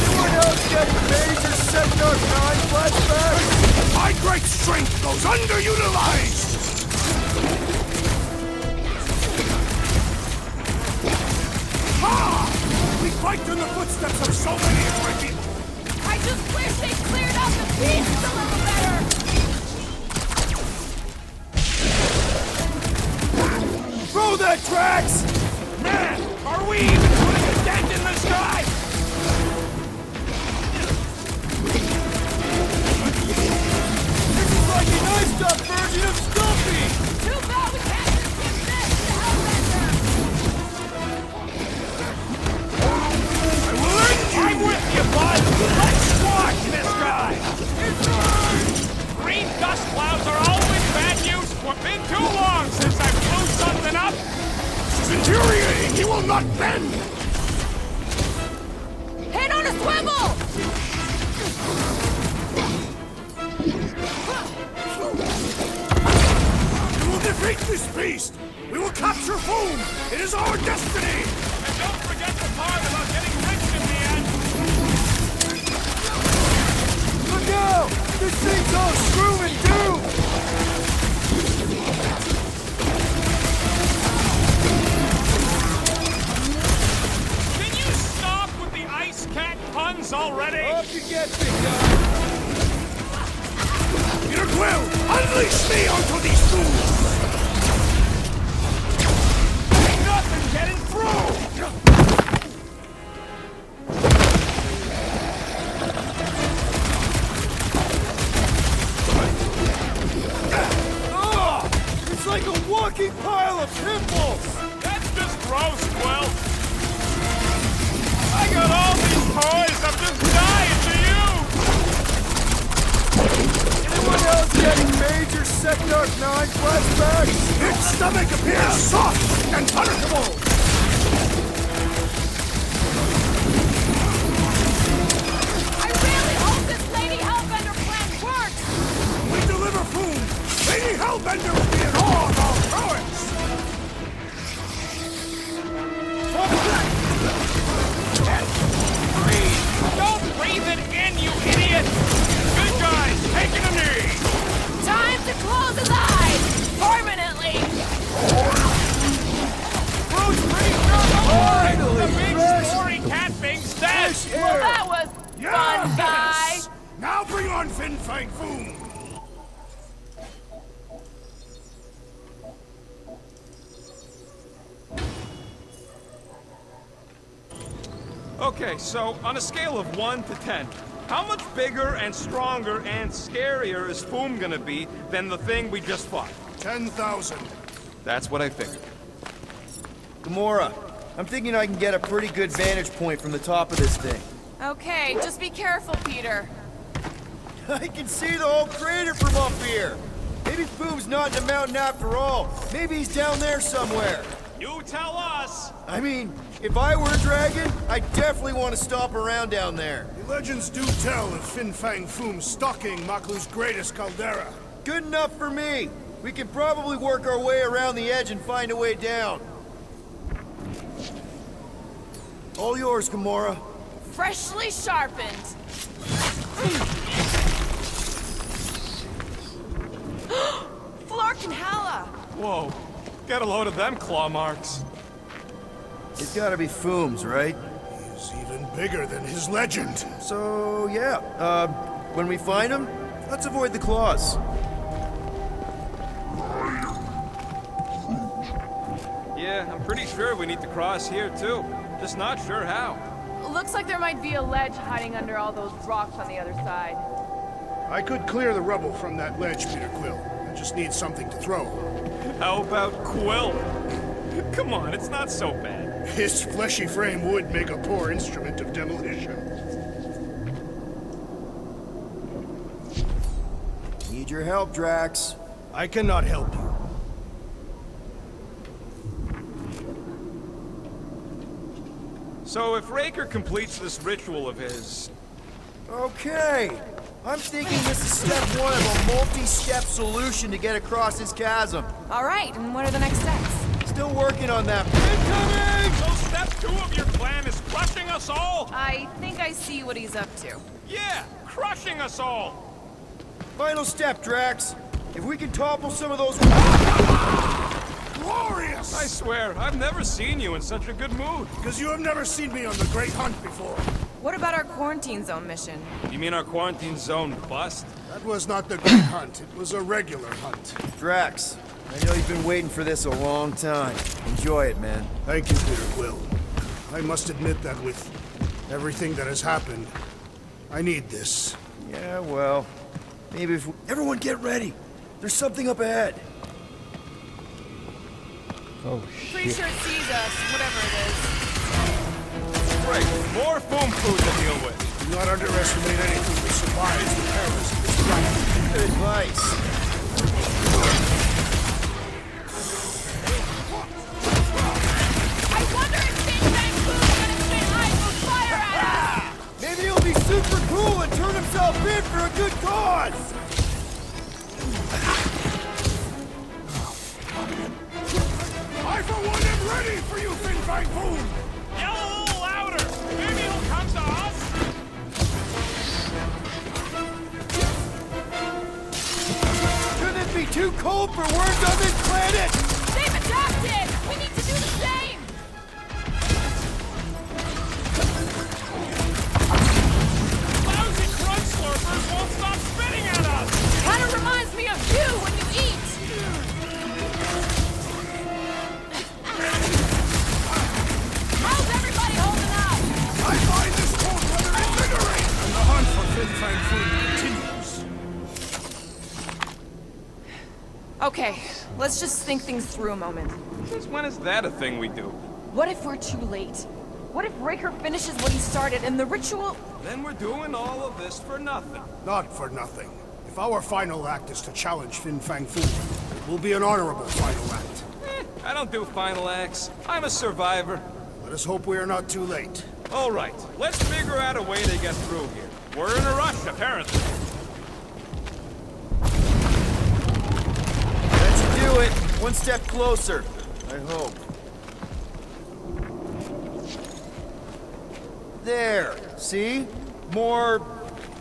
Anyone else getting major Sector 9 flashbacks? My great strength goes underutilized! Ha! We fight in the footsteps of so many of my people! I just wish they cleared out the beasts a little better! Throw that, Drax! Man, are we even putting a dent in the sky? This is like an iced up version of Stumpy! Too bad we can't just give this to Hellbender! I'm with you, bud! Let's squash this guy! Green dust clouds are always bad news. It's been too long since I blew something up. This is infuriating! He will not bend! Head on a swivel! We will defeat this beast! We will capture Foom! It is our destiny! And don't forget the part about getting rich in the end. Look out! This thing's all screw and doom! Can you stop with the ice cat puns already? Up you get, big guy! Peter Quill, unleash me onto these fools! Ain't nothing getting through! It's like a walking pile of pimples! That's just gross, Quill. I got all these toys. I'm just dying to use. Anyone else getting major Sector 9 flashbacks? Its stomach appears soft and palatable! I really hope this Lady Hellbender plan works! When we deliver Foom, Lady Hellbender will be in awe of our prowess! Breathe. Don't breathe it in, you idiot. Good guys, taking a knee. Time to close his eyes! Permanently! Bruce, pretty sure the big story cat thing's dead. Well, that was fun, guy! Now bring on Fin Fang Foom! Okay, so on a scale of 1 to 10, how much bigger and stronger and scarier is Foom gonna be than the thing we just fought? 10,000. That's what I figured. Gamora, I'm thinking I can get a pretty good vantage point from the top of this thing. Okay, just be careful, Peter. I can see the whole crater from up here! Maybe Foom's not in the mountain after all. Maybe he's down there somewhere. You tell us. I mean, if I were a dragon, I definitely want to stop around down there. The legends do tell of Fin Fang Foom stalking Maklu's greatest caldera. Good enough for me. We can probably work our way around the edge and find a way down. All yours, Gamora. Freshly sharpened. Whoa. Get a load of them claw marks. It's gotta be Fooms, right? He's even bigger than his legend. So, yeah. When we find him, let's avoid the claws. Yeah, I'm pretty sure we need to cross here too. Just not sure how. Looks like there might be a ledge hiding under all those rocks on the other side. I could clear the rubble from that ledge, Peter Quill. I just need something to throw. How about Quill? Come on, it's not so bad. His fleshy frame would make a poor instrument of demolition. Need your help, Drax. I cannot help you. So if Raker completes this ritual of his... Okay. I'm thinking this is step one of a multi-step solution to get across this chasm. All right, and what are the next steps? Still working on that. Incoming! So step 2 of your plan is crushing us all? I think I see what he's up to. Yeah, crushing us all! Final step, Drax. If we can topple some of those... Glorious! I swear, I've never seen you in such a good mood. Because you have never seen me on the Great Hunt before. What about our quarantine zone mission? You mean our quarantine zone bust? That was not the Great Hunt. It was a regular hunt. Drax, I know you've been waiting for this a long time. Enjoy it, man. Thank you, Peter Quill. I must admit that with everything that has happened, I need this. Yeah, well, maybe if... Everyone get ready. There's something up ahead. Oh Pretty shit. sure it sees us, whatever it is. Great, more foam food to deal with. Do not underestimate anything that survives the perils of this planet. Good advice. I wonder if Big Bang Boom's gonna spit ice or fire at us! Maybe he'll be super cool and turn himself in for a good cause! I, for one, am ready for you, Fin Fang Foom! Yell a little louder! Maybe he'll come to us? Shouldn't it be too cold for worms on this planet? They've adapted! We need to do the same! Lousy crunch slurpers won't stop spitting at us! Kinda reminds me of you when you eat! How's everybody holding up? I find this cold weather invigorating! And the hunt for Fin Fang Foom continues. Okay, let's just think things through a moment. Since when is that a thing we do? What if we're too late? What if Raker finishes what he started and the ritual... Then we're doing all of this for nothing. Not for nothing. If our final act is to challenge Fin Fang Foom, it will be an honorable final act. I don't do final acts. I'm a survivor. Let us hope we are not too late. All right, let's figure out a way to get through here. We're in a rush, apparently. Let's do it. One step closer. I hope. There. See? More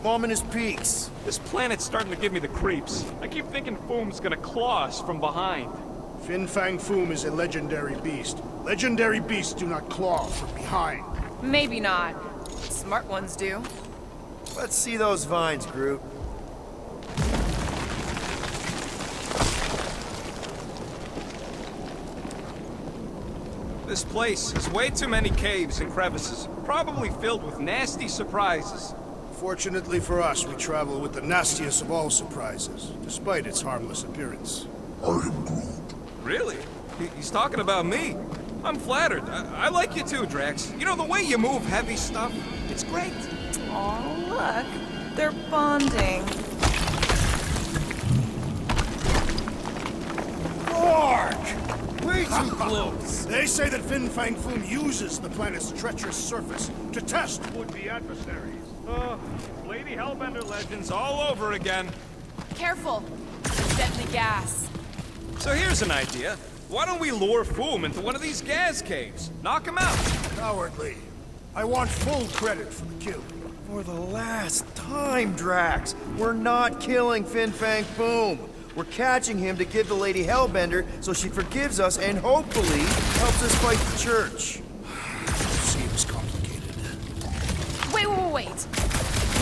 ominous peaks. This planet's starting to give me the creeps. I keep thinking Foom's gonna claw us from behind. Fin Fang Foom is a legendary beast. Legendary beasts do not claw from behind. Maybe not. Smart ones do. Let's see those vines, Groot. This place has way too many caves and crevices, probably filled with nasty surprises. Fortunately for us, we travel with the nastiest of all surprises, despite its harmless appearance. Really? He's talking about me. I'm flattered. I like you too, Drax. You know, the way you move heavy stuff, it's great. Oh, look. They're bonding. Mark! Way too close! They say that Fin Fang Foom uses the planet's treacherous surface to test would-be adversaries. Lady Hellbender legends all over again. Careful. Deadly gas. So here's an idea. Why don't we lure Foom into one of these gas caves? Knock him out. Cowardly. I want full credit for the kill. For the last time, Drax, we're not killing Fin Fang Foom. We're catching him to give the Lady Hellbender so she forgives us and hopefully helps us fight the church. Seems complicated. Wait.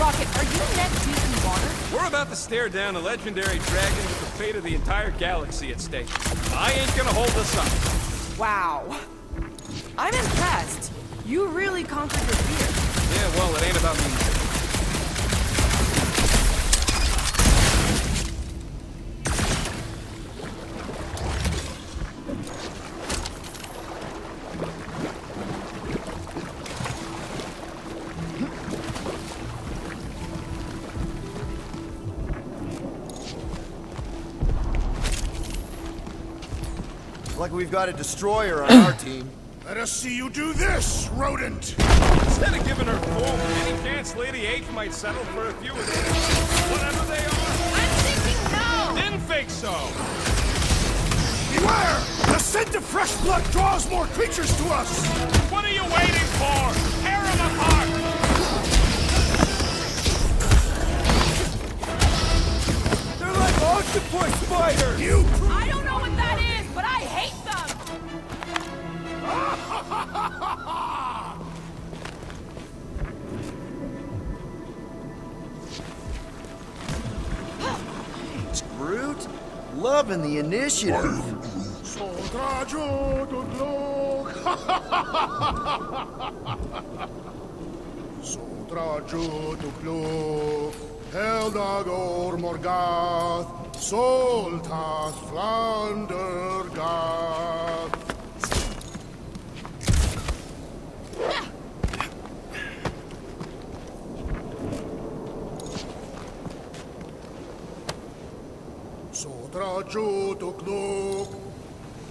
Rocket, are you neck deep in water? We're about to stare down a legendary dragon with the fate of the entire galaxy at stake. I ain't gonna hold us up. Wow. I'm impressed. You really conquered your fear. Yeah, well, it ain't about me. Like we've got a destroyer on our team. Let us see you do this, rodent! Instead of giving her full, any chance Lady H might settle for a few of these, whatever they are? I'm thinking no! Didn't think so! Beware! The scent of fresh blood draws more creatures to us! What are you waiting for? Tear them apart! They're like octopus spiders! You... I don't know what that is, but I hate them! Thanks, Groot. Loving the initiative. Heldagor Morgath, Soltas Flandergath.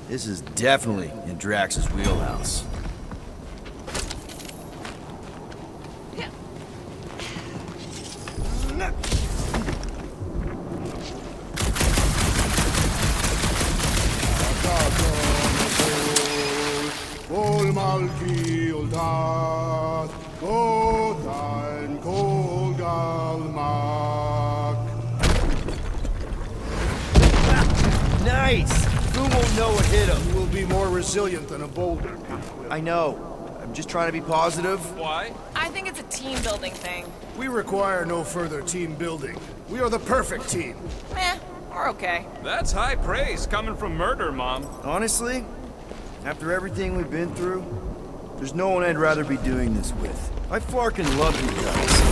This is definitely in Drax's wheelhouse. Nice! Boom won't know what hit him. You will be more resilient than a boulder. I know. I'm just trying to be positive. Why? I think it's a team building thing. We require no further team building. We are the perfect team. Meh, we're okay. That's high praise coming from Murder Mom. Honestly, after everything we've been through, there's no one I'd rather be doing this with. I flarkin' love you guys.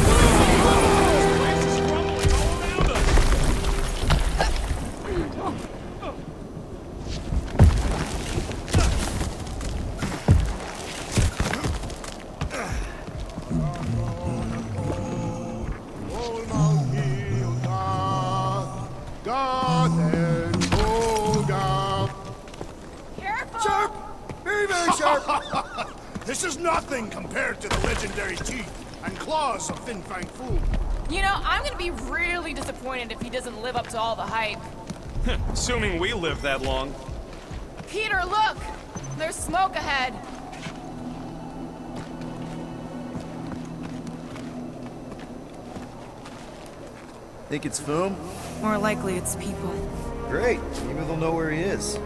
This place is crumbling all around us! Careful! Sharp! Very, very sharp! This is nothing compared to the legendary teeth and claws of Fin Fang Foom. You know, I'm gonna be really disappointed if he doesn't live up to all the hype. Assuming we live that long. Peter, look! There's smoke ahead. Think it's Foom? More likely it's people. Great. Maybe they'll know where he is.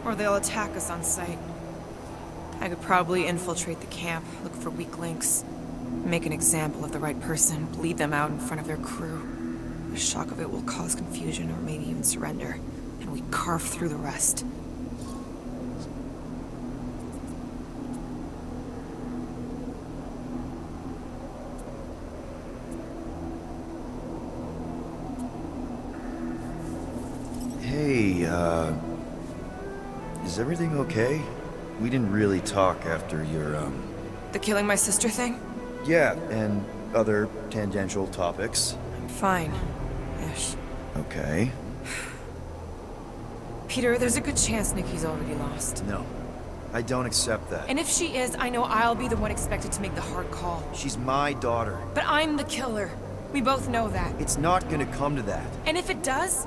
Or they'll attack us on sight. I could probably infiltrate the camp, look for weak links, make an example of the right person, bleed them out in front of their crew. The shock of it will cause confusion or maybe even surrender, and we carve through the rest. Hey, is everything okay? We didn't really talk after your, The killing my sister thing? Yeah, and other tangential topics. I'm fine. Ish. Okay. Peter, there's a good chance Nikki's already lost. No, I don't accept that. And if she is, I know I'll be the one expected to make the hard call. She's my daughter. But I'm the killer. We both know that. It's not gonna come to that. And if it does?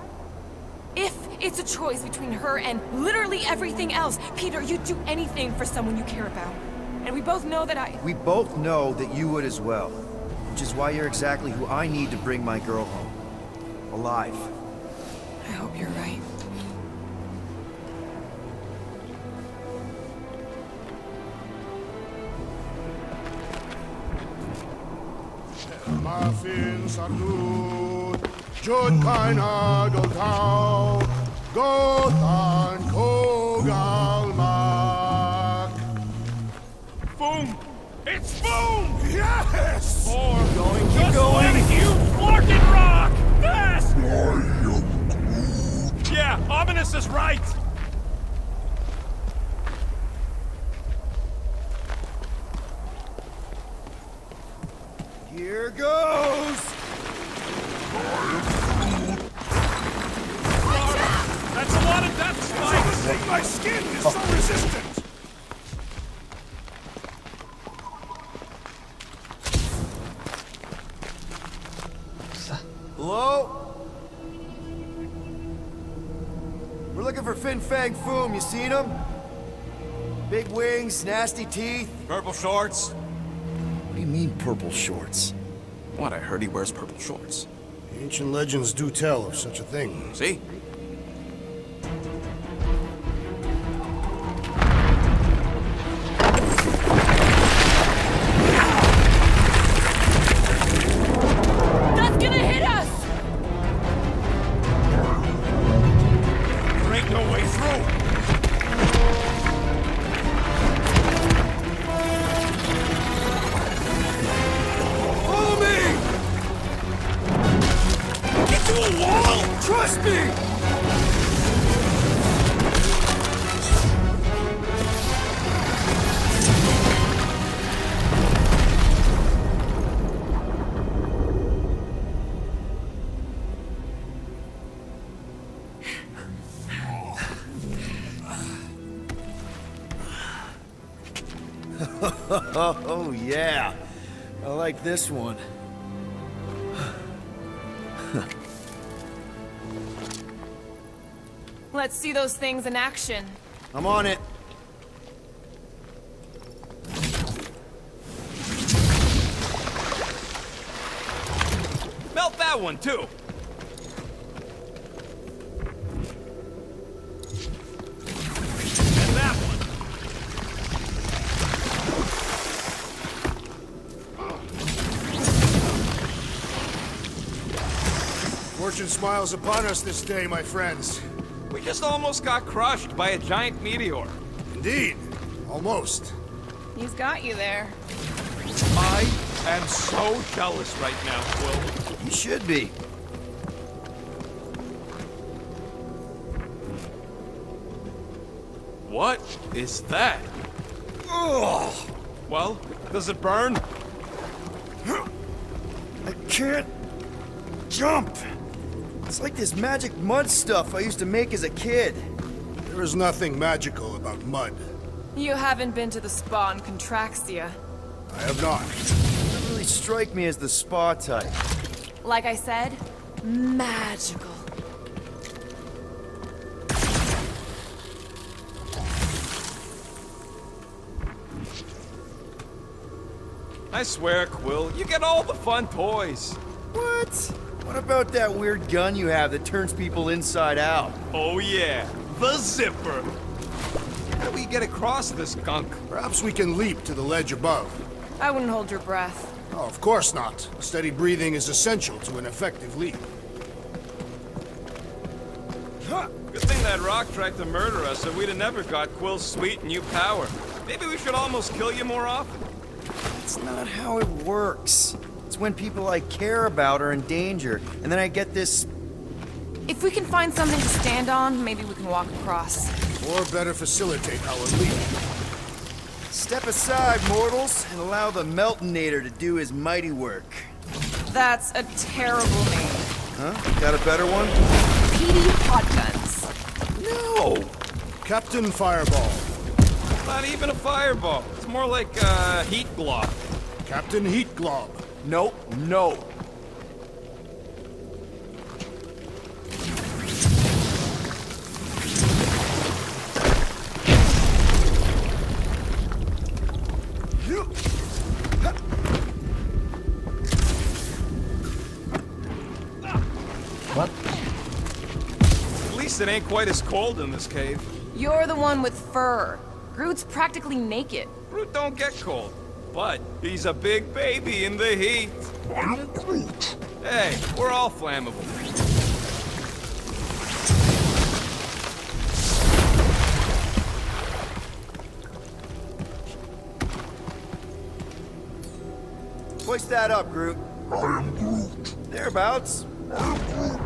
If it's a choice between her and literally everything else, Peter, you'd do anything for someone you care about. And we both know that We both know that you would as well. Which is why you're exactly who I need to bring my girl home. Alive. I hope you're right. Muffin Sarnud, Jud Kain Hagel Tau, Gothan Kogalmak. Boom! It's boom! Yes! Or just let you Flarkin rock! Fast! Yeah, Ominous is right! Here goes! That's a lot of death spikes! My skin is so resistant! Hello? We're looking for Fin Fang Foom. You seen him? Big wings, nasty teeth. Purple shorts? What do you mean, purple shorts? What, I heard he wears purple shorts. Ancient legends do tell of such a thing. See? That's gonna hit us! There ain't no way through! Follow me! Into a wall! Trust me! Oh, yeah. I like this one. Let's see those things in action. I'm on it. Melt that one, too! And that one! Fortune smiles upon us this day, my friends. We just almost got crushed by a giant meteor. Indeed. Almost. He's got you there. I am so jealous right now, Quill. You should be. What is that? Ugh! Well, does it burn? I can't jump. It's like this magic mud stuff I used to make as a kid. There is nothing magical about mud. You haven't been to the spa in Contraxia. I have not. Doesn't really strike me as the spa type. Like I said, magical. I swear, Quill, you get all the fun toys. What? What about that weird gun you have that turns people inside out? Oh yeah, the zipper. How do we get across this gunk? Perhaps we can leap to the ledge above. I wouldn't hold your breath. Oh, of course not. Steady breathing is essential to an effective leap. Good thing that rock tried to murder us, or we'd have never got Quill's sweet new power. Maybe we should almost kill you more often. That's not how it works. It's when people I care about are in danger, and then I get this... If we can find something to stand on, maybe we can walk across. Or better facilitate our leap. Step aside, mortals, and allow the Meltonator to do his mighty work. That's a terrible name. Huh? Got a better one? PD Hot Guns. No! Captain Fireball. Not even a fireball. It's more like heat glob. Captain Heat Glob. Nope, no. What? least it ain't quite as cold in this cave. You're the one with fur. Groot's practically naked. Groot don't get cold, but he's a big baby in the heat. I'm Groot. Hey, we're all flammable. Hoist that up, Groot. I am Groot. Thereabouts. I am Groot.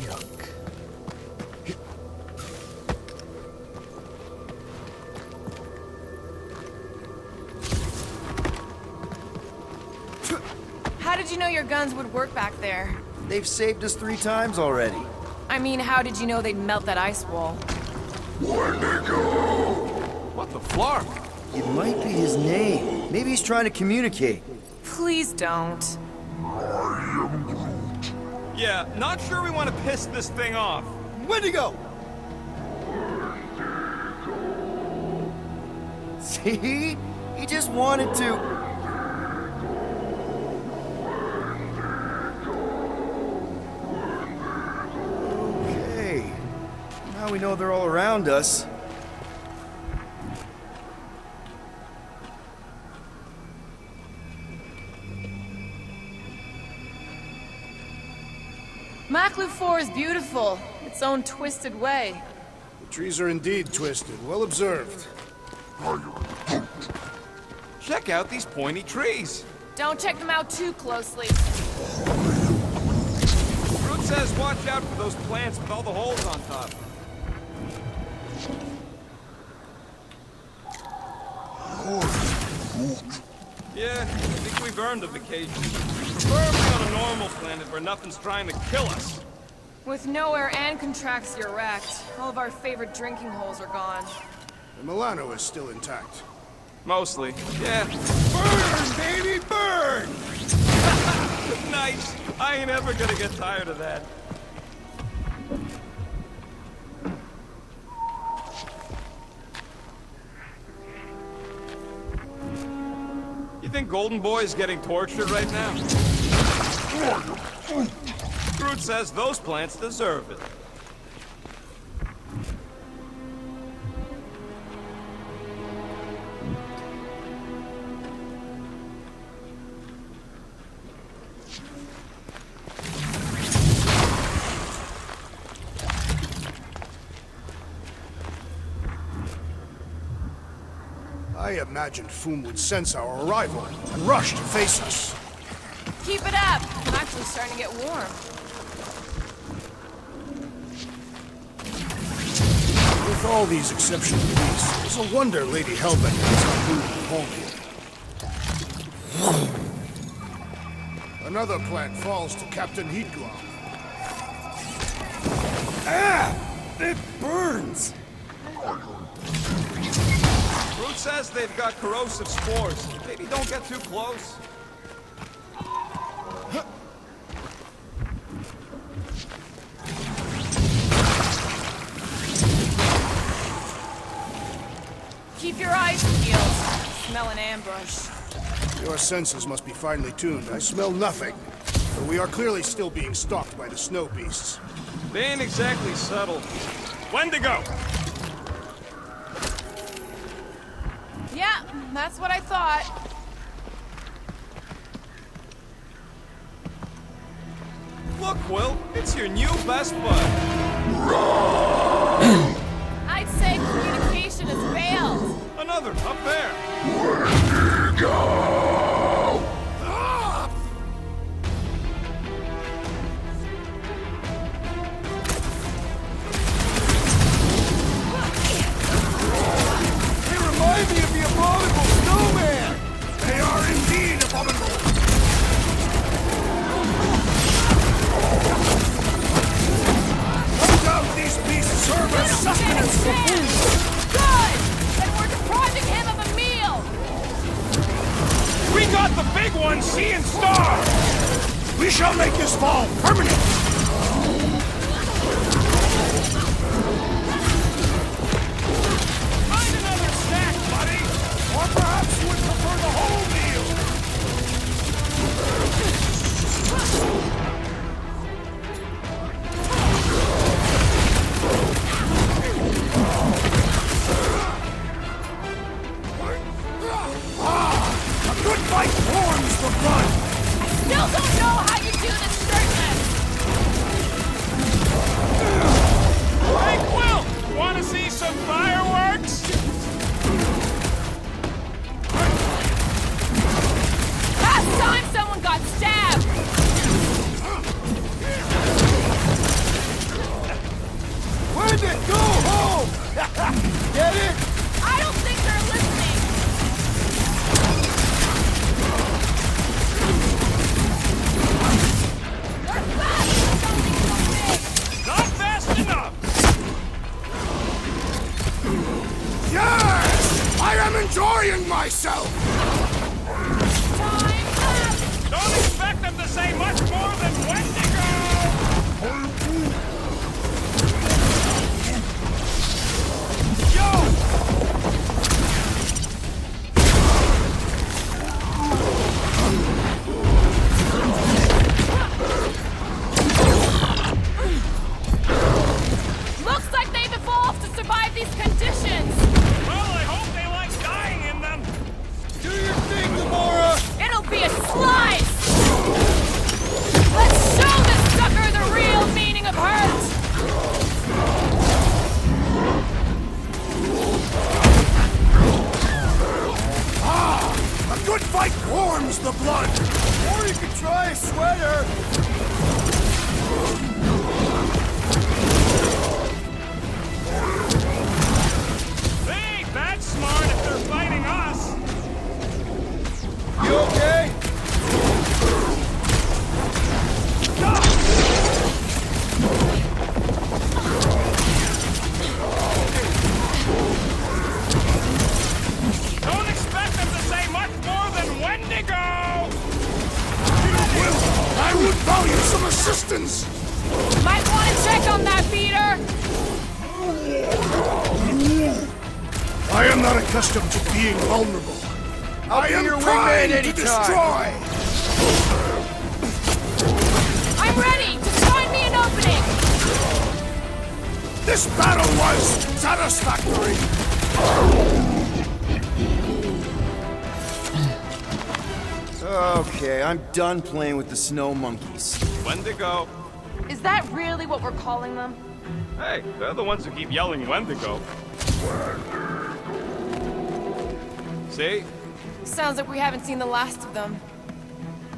Yuck. How did you know your guns would work back there? They've saved us 3 times already. I mean, how did you know they'd melt that ice wall? Wendigo. What the flark? It might be his name. Maybe he's trying to communicate. Please don't. I am Groot. Yeah, not sure we want to piss this thing off. Wendigo! See? He just wanted to... Okay. Now we know they're all around us. Maklu 4 is beautiful, its own twisted way. The trees are indeed twisted. Well observed. I am Groot. Check out these pointy trees. Don't check them out too closely. Groot says watch out for those plants with all the holes on top. Yeah, I think we've earned a vacation. Preferably on a normal planet where nothing's trying to kill us. With nowhere and Contraxia wrecked, all of our favorite drinking holes are gone. The Milano is still intact. Mostly, yeah. Burn, baby, burn! Nice! I ain't ever gonna get tired of that. You think Golden Boy is getting tortured right now? Groot says those plants deserve it. I imagined Foom would sense our arrival and rush to face us. Keep it up! I'm actually starting to get warm. With all these exceptional beasts, it's a wonder Lady Hellbent is not moving home here. Another plant falls to Captain Heatglom. Ah! It burns! Groot says they've got corrosive spores. Maybe don't get too close. Keep your eyes peeled. Smell an ambush. Your senses must be finely tuned. I smell nothing. But we are clearly still being stalked by the snow beasts. They ain't exactly subtle. Wendigo! Yeah, that's what I thought. Look, Quill, it's your new best bud. I'd say communication has failed. Another, up there. They remind me of the abominable snowman! They are indeed abominable! No doubt these beasts serve as sustenance for food! Good! Then we're depriving him of a meal! We got the big one, seeing stars! We shall make this fall permanent! Find another snack, buddy! Or perhaps you would prefer the whole good fight warms the blood! Still don't know how you do this shirtless! Hey, Quill! Wanna see some fireworks? Last time someone got stabbed! Where'd it go home? Get it? I don't think they're listening! They're fast for something so big! Not fast enough! Yes! I am enjoying myself! Time up! Don't expect them to say much more than Wendigo! Yo! Looks like they've evolved to survive these conditions! Well, I hope they like dying in them! Do your thing, Gamora! It'll be a slice! Let's show this sucker the real meaning of hurt! A good fight warms the blood! Or you could try a sweater! They ain't that smart if they're fighting us! You okay? Don't expect them to say much more than Wendigo! Well, I would value some assistance! Might want to check on that, Peter! I am not accustomed to being vulnerable. I be am your trying wingman to anytime. destroy! I'm ready! Just find me an opening! This battle was satisfactory! Okay, I'm done playing with the snow monkeys. Wendigo. Is that really what we're calling them? Hey, they're the ones who keep yelling Wendigo. See? Sounds like we haven't seen the last of them.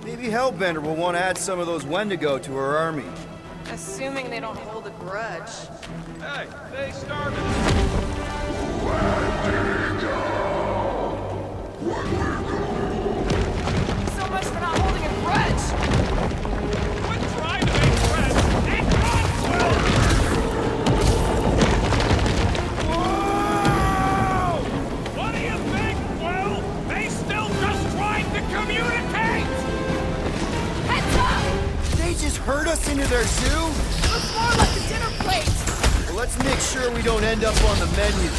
Maybe Hellbender will want to add some of those Wendigo to her army. Assuming they don't hold a grudge. Hey, they started. So much for not holding a grudge! Quit trying to make friends and run, Quill! Whoa! What do you think, Quill? They still just trying to communicate! Heads up! They just herd us into their zoo? Looks more like a dinner plate! Well, let's make sure we don't end up on the menu.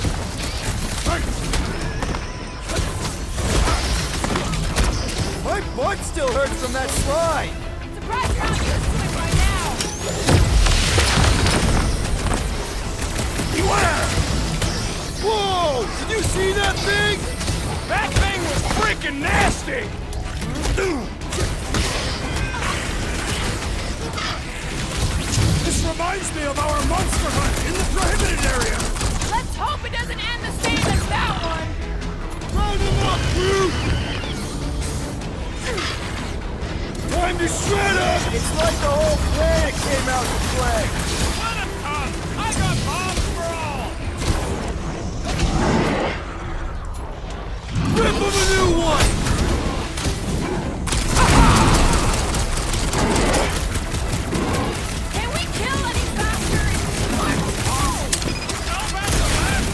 My butt still hurts from that slide! Surprised you're not used to it by now! Beware! Whoa! Did you see that thing? That thing was freaking nasty! This reminds me of our monster hunt in the prohibited area! Let's hope it doesn't end the same as that one! Round him up, Groot! Time to shred up! It's like the whole planet came out to play! Let him come! I got bombs for all! Rip him a new one! Can we kill any bastards? Go back to left!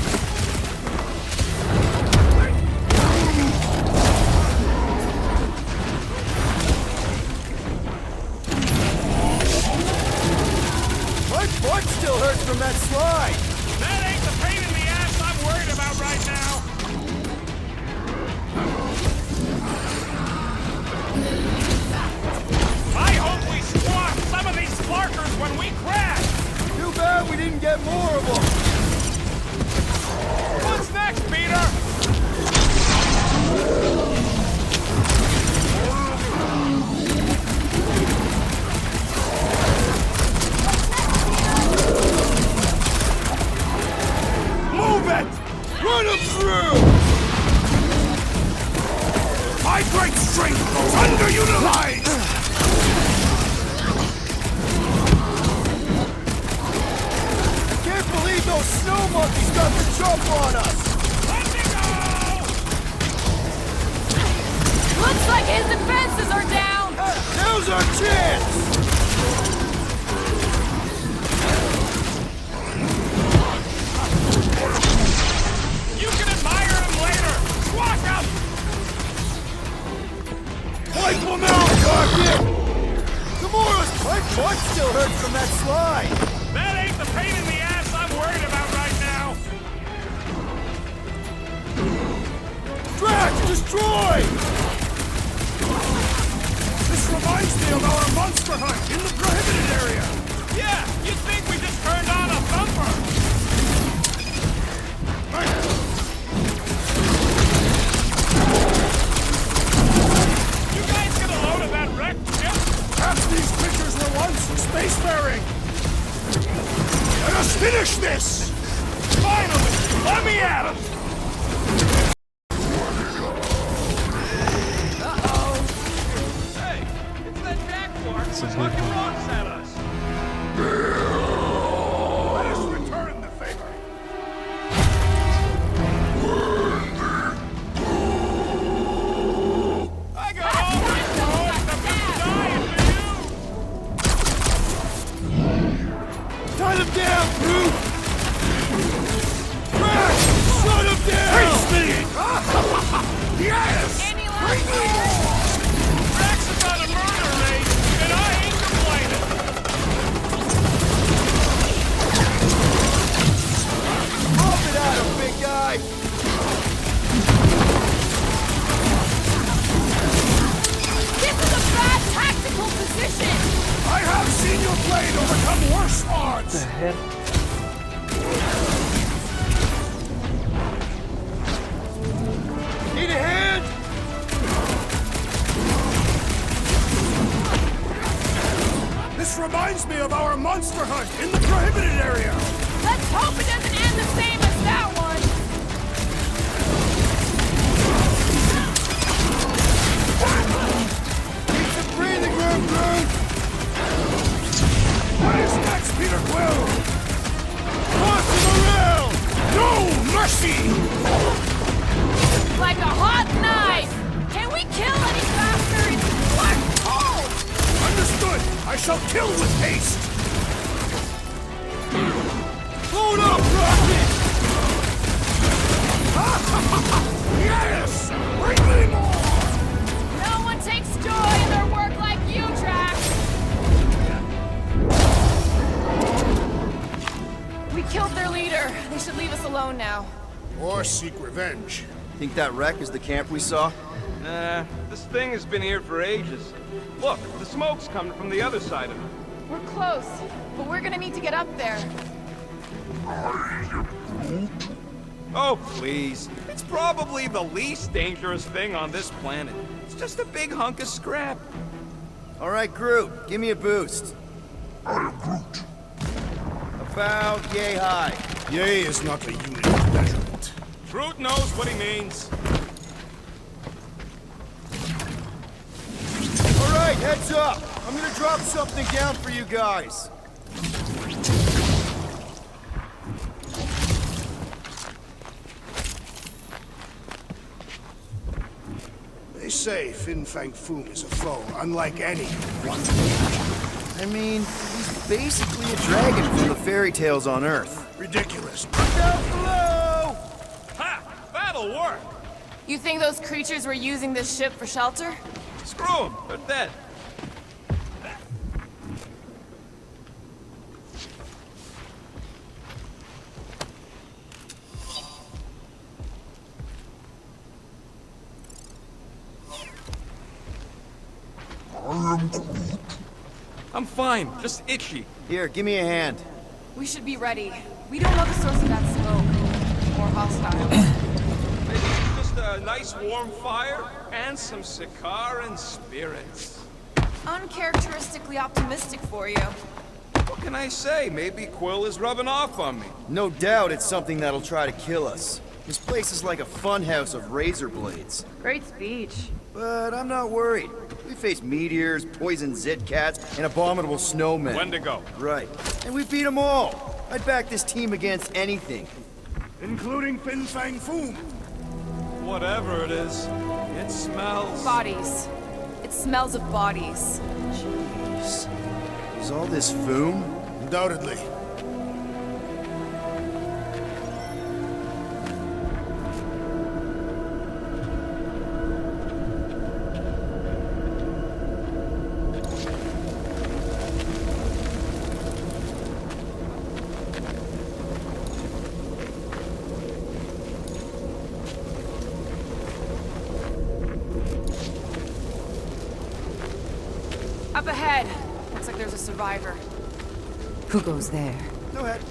My butt still hurts from that slide! That ain't the pain in the ass I'm worried about right now! I hope we squash some of these flarkers when we crash! Too bad we didn't get more of them! What's next, Peter? strength goes underutilized! I can't believe those snow monkeys got the jump on us! Let me go! Looks like his defenses are down! Now's our chance! You can admire him later! Walk out! Wipe them out, Rocket! Gamora's butt still hurts from that slide! That ain't the pain in the ass I'm worried about right now! Drax, destroy! This reminds me of our monster hunt in the prohibited area! Yeah, you'd think we just turned on a thumper! You guys get a load of that wrecked ship? Perhaps these creatures were once spacefaring! Let us finish this! Finally! Let me at him! Hey, it's that jackwark fucking rocks at us! Let us return the favor! I got all my toys! I'm gonna die for you! Tie them down, brute! Drax, shut them down! Face me! Yes! Bring me more! Drax is on a murder race, and I ain't complaining! Pump it at him, big guy! This is a bad tactical position! I have seen your blade overcome worse odds! The heck? Need a hand? This reminds me of our monster hunt in the prohibited area! Let's hope it doesn't end the same as that one! Keep some breathing room, Groot! What is next, Peter Quill? Toss him around! No mercy! Like a hot knife! Can we kill any faster? It's black cold! Understood! I shall kill with haste! Load up, Rocket! Yes! Bring me more! No one takes joy in their work like you, Drax! We killed their leader. They should leave us alone now. Or seek revenge. Think that wreck is the camp we saw? Nah, this thing has been here for ages. Look, the smoke's coming from the other side of it. We're close, but we're gonna need to get up there. Oh, please. It's probably the least dangerous thing on this planet. It's just a big hunk of scrap. All right, Groot, give me a boost. I am Groot. About yay high. Yea is not a unit of measurement. Groot knows what he means. All right, heads up. I'm gonna drop something down for you guys. They say Fin Fang Foom is a foe unlike any. I mean, he's basically a dragon from the fairy tales on Earth. Ridiculous. Down below! Ha! That'll work! You think those creatures were using this ship for shelter? Screw them. They're dead. I am Groot. I'm fine. Just itchy. Here, give me a hand. We should be ready. We don't know the source of that smoke. Or hostiles. Maybe just a nice warm fire and some Sikaran spirits. Uncharacteristically optimistic for you. What can I say? Maybe Quill is rubbing off on me. No doubt it's something that'll try to kill us. This place is like a funhouse of razor blades. Great speech. But I'm not worried. We faced meteors, poison zit cats, and abominable snowmen. Wendigo. Right. And we beat them all. I'd back this team against anything. Including Fin Fang Foom. Whatever it is, it smells... Bodies. It smells of bodies. Jeez. Is all this foom? Undoubtedly. Up ahead. Looks like there's a survivor. Who goes there? No head.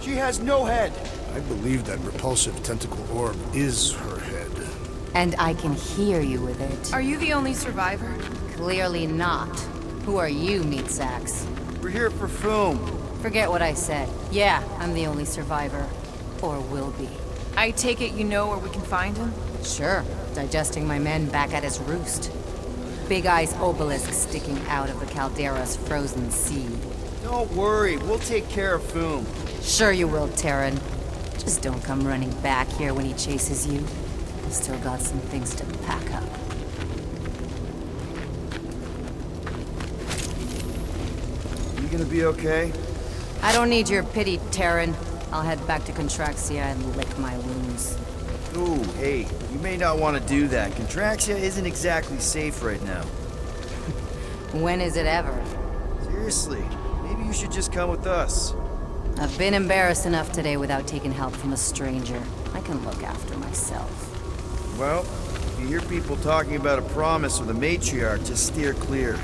She has no head. I believe that repulsive tentacle orb is her head. And I can hear you with it. Are you the only survivor? Clearly not. Who are you, meat sacks? We're here for foom. Forget what I said. Yeah, I'm the only survivor. Or will be. I take it you know where we can find him? Sure. Digesting my men back at his roost. Big Eye's obelisk sticking out of the caldera's frozen sea. Don't worry, we'll take care of foom. Sure you will, Terran. Just don't come running back here when he chases you. Still got some things to pack up. You gonna be okay? I don't need your pity, Terran. I'll head back to Contraxia and lick my wounds. Ooh, hey, you may not want to do that. Contraxia isn't exactly safe right now. When is it ever? Seriously, maybe you should just come with us. I've been embarrassed enough today without taking help from a stranger. I can look after myself. Well, if you hear people talking about a promise with a matriarch, just steer clear.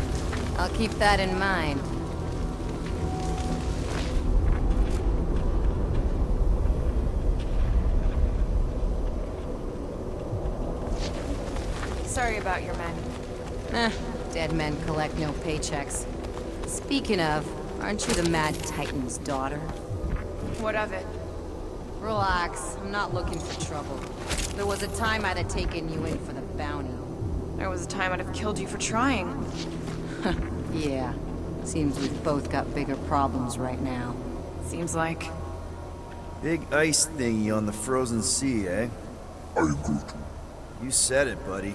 I'll keep that in mind. Sorry about your men. Dead men collect no paychecks. Speaking of, aren't you the Mad Titan's daughter? What of it? Relax, I'm not looking for trouble. There was a time I'd have taken you in for the bounty. There was a time I'd have killed you for trying. Yeah, seems we've both got bigger problems right now. Seems like. Big ice thingy on the frozen sea, eh? I am Groot. You said it, buddy.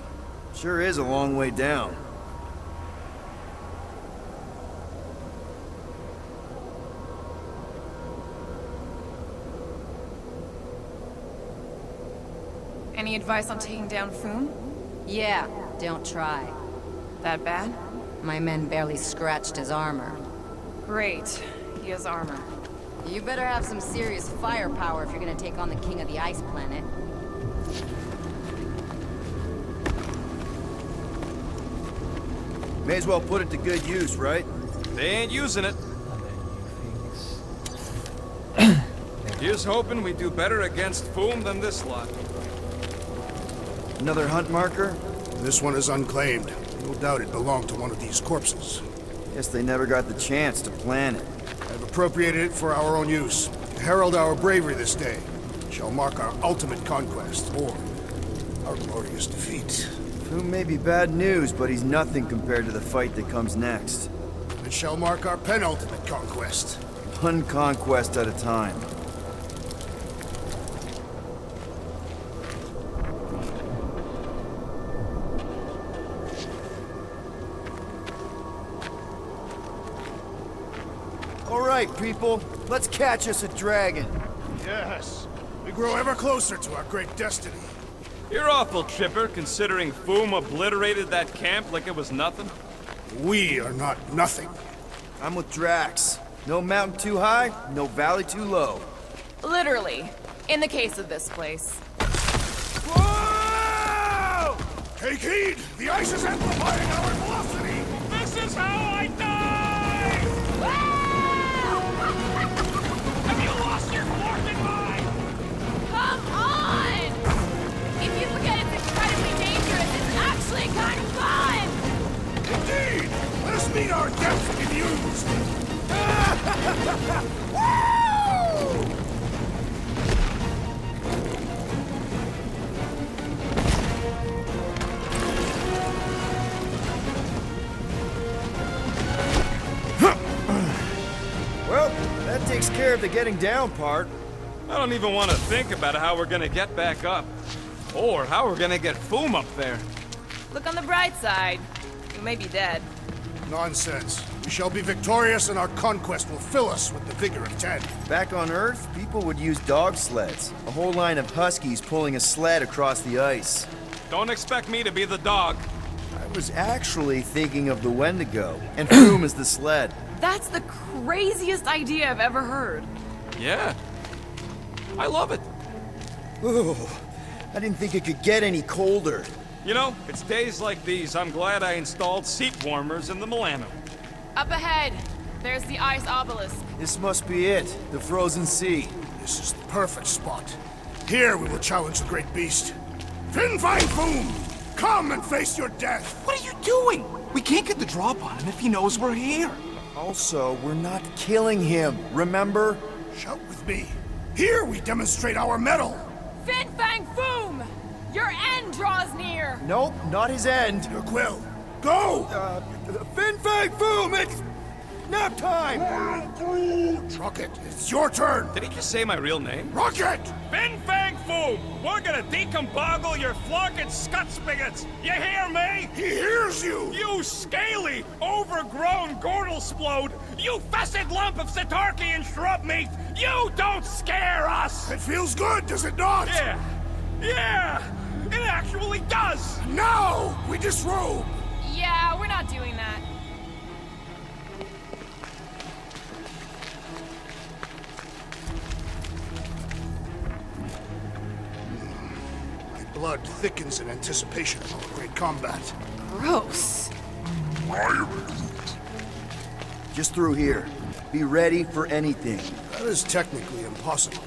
Sure is a long way down. Any advice on taking down Foom? Yeah, don't try. That bad? My men barely scratched his armor. Great. He has armor. You better have some serious firepower if you're gonna take on the king of the ice planet. May as well put it to good use, right? They ain't using it. Here's hoping we do better against Foom than this lot. Another hunt marker? This one is unclaimed. No doubt it belonged to one of these corpses. Guess they never got the chance to plan it. I've appropriated it for our own use. To herald our bravery this day. It shall mark our ultimate conquest, or our glorious defeat. Foom may be bad news, but he's nothing compared to the fight that comes next. It shall mark our penultimate conquest. One conquest at a time. All right, people. Let's catch us a dragon. Yes. We grow ever closer to our great destiny. You're awful chipper, considering Foom obliterated that camp like it was nothing. We are not nothing. I'm with Drax. No mountain too high, no valley too low. Literally. In the case of this place. Whoa! Take heed! The ice is amplifying our velocity! This is how I die! Have you lost your forking mind? Come on! If you forget it's incredibly dangerous, it's actually kind of fun! Indeed! Let us meet our death bemused! Woo! care of the getting down part. I don't even want to think about how we're gonna get back up. Or how we're gonna get Foom up there. Look on the bright side. You may be dead. Nonsense. We shall be victorious and our conquest will fill us with the vigor of 10. Back on Earth, people would use dog sleds. A whole line of huskies pulling a sled across the ice. Don't expect me to be the dog. I was actually thinking of the Wendigo, and Foom is the sled. That's the craziest idea I've ever heard. Yeah. I love it. Ooh, I didn't think it could get any colder. You know, it's days like these I'm glad I installed seat warmers in the Milano. Up ahead, there's the ice obelisk. This must be it, the frozen sea. This is the perfect spot. Here we will challenge the great beast. Fin Fang Foom! Come and face your death! What are you doing? We can't get the drop on him if he knows we're here. Also, we're not killing him, remember? Shout with me. Here we demonstrate our mettle. Fin Fang Foom! Your end draws near! Nope, not his end. Your quill. Go! Fin Fang Foom, it's nap time! Rocket, it's your turn. Did he just say my real name? Rocket! Fin Fang Foom! We're gonna decomboggle your flunking scut spigots! You hear me? He hears you! You scaly, overgrown gordle-splode! You fessed lump of Satarkian shrub meat! You don't scare us! It feels good, does it not? Yeah! Yeah! It actually does! Now we disrobe! Yeah, we're not doing that. My blood thickens in anticipation of our great combat. Gross. Just through here. Be ready for anything. That is technically impossible.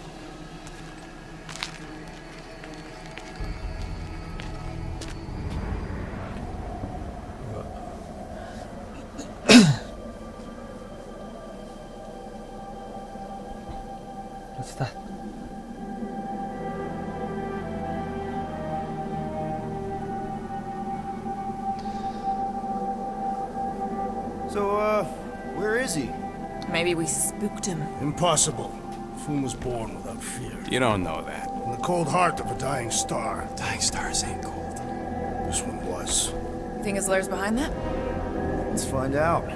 What's that? So, where is he? Maybe we spooked him. Impossible. Foom was born without fear. You don't know that. In the cold heart of a dying star. Dying stars ain't cold. This one was. Think his lair's behind that? Let's find out.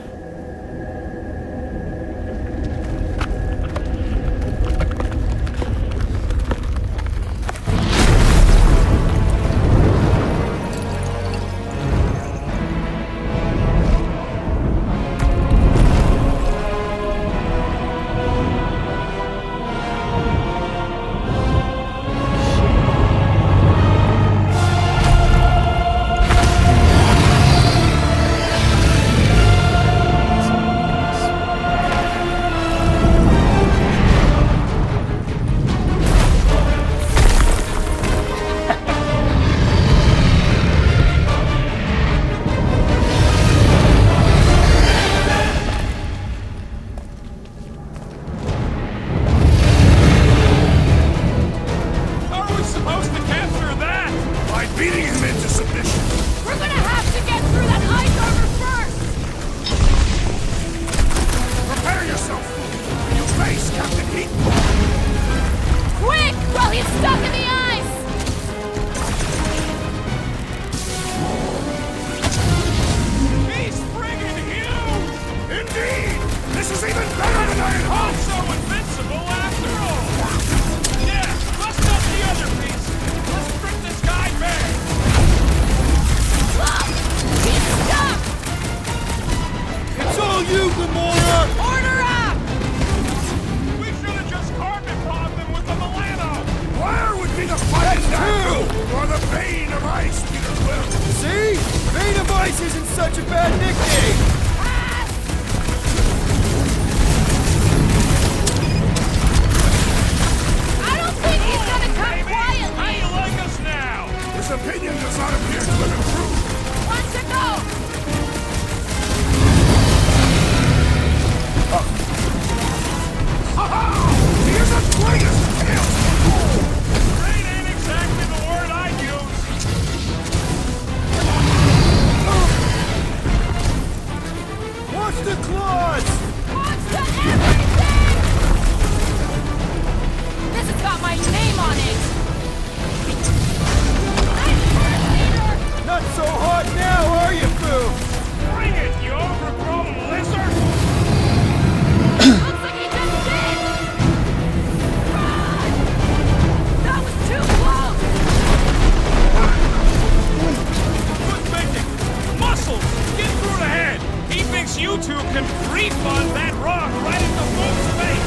can refund that rock right into Fool's face!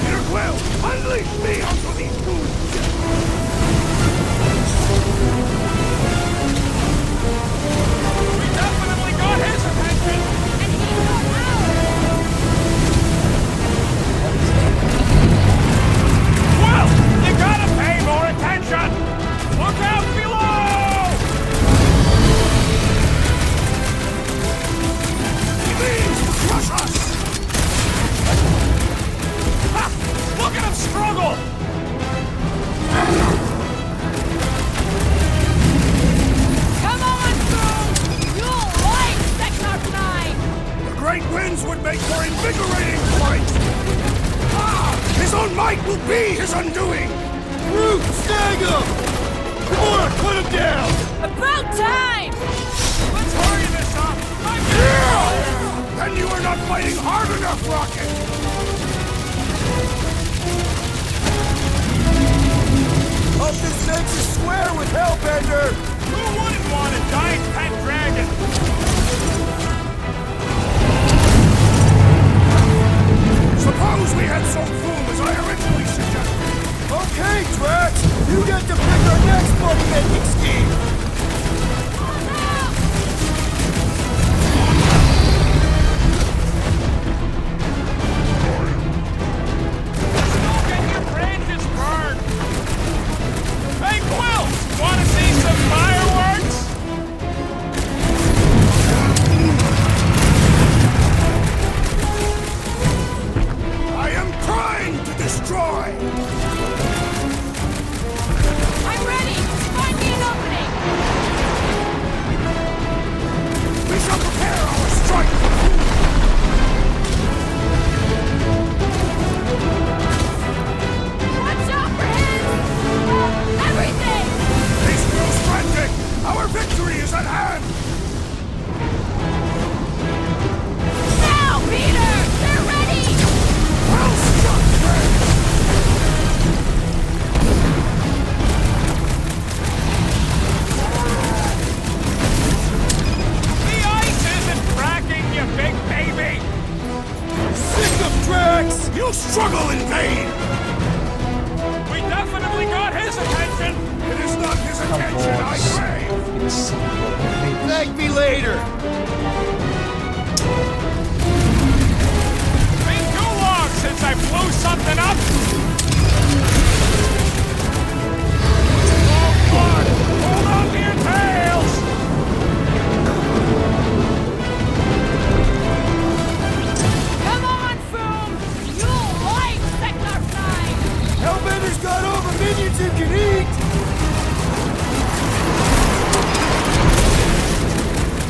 Peter Quill, unleash me onto these fools! We definitely got his attention! And he got ours! Well, you gotta pay more attention! Look out below! He means to crush us! Ha! Look at him struggle! Come on, Boom! You'll like Sector 9! The great winds would make for invigorating fight! Ah! His own might will be his undoing! Root, snag him! Gamora, put him down! About time! Let's hurry this up! Then you are not fighting hard enough, Rocket! Hope this makes you swear with Hellbender! Who wouldn't want a giant pet dragon? Suppose we had so fool as I originally suggested! Okay, Drax! You get to pick our next money-making scheme! Don't get your branches burned! Hey, Quill! Wanna see some fireworks? I am trying to destroy! I'm ready! Find me an opening! We shall prepare our strike! Watch out for him! Everything! These grows frantic! Our victory is at hand! Now, Peter! They're ready! Well struck, friends! The ice isn't cracking, you big baby! Sick of Drax! You struggle in vain! We definitely got his attention! It is not his attention I crave! Thank me later! Been too long since I blew something up! Oh, God! Hold on to your tails! Come on, Boom! You'll like Sector 9! Hellbender's got all the minions you can eat!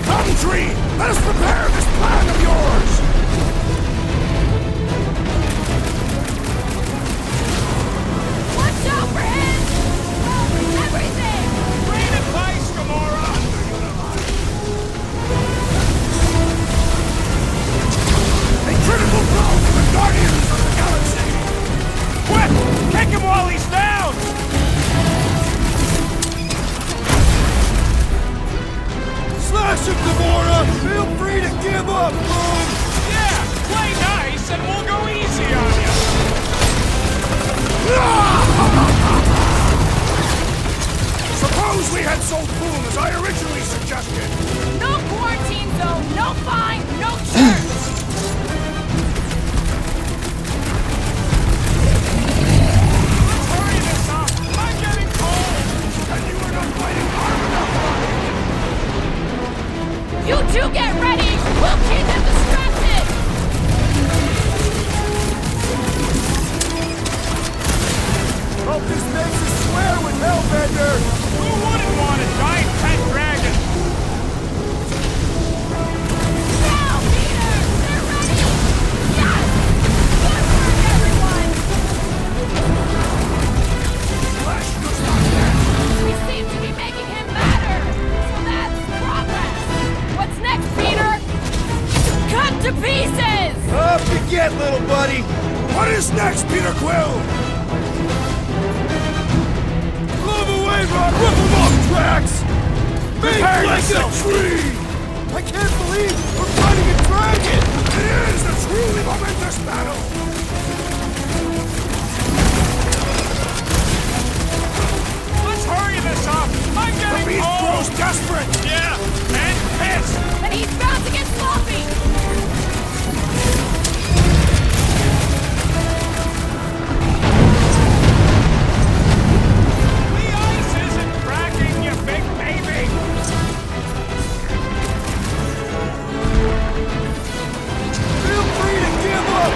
Come, Tree! Let us prepare this plan of yours! Watch out for him! Everything! Rain advice, Gamora! A critical blow for the Guardians of the Galaxy! Quick! Kick him while he's down! Slash him, Gamora! Feel free to give up, Boom! Yeah! Play nice and we'll go easy on you! Suppose we had so fool as I originally suggested! No quarantine zone, no fine, no church! Let's hurry this up! I'm getting cold! And you are not fighting hard enough, You two get ready! We'll keep them distracted! Hope this makes you swear with Hellbender! Who wouldn't want a giant pet dragon? Now, Peter! They're ready! Yes! Good work, everyone! Flash does not yet! We seem to be making him better! So that's progress! What's next, Peter? Cut to pieces! Up you get, little buddy! What is next, Peter Quill? Move away, Rod! Rip him off, Drax! Make Prepare like a yourself. tree! I can't believe we're fighting a dragon! It is a truly momentous battle! Let's hurry this up! I'm getting The beast cold! grows desperate! Yeah, and pissed! Then he's bound to get sloppy! The ice isn't cracking, you big baby! Feel free to give up!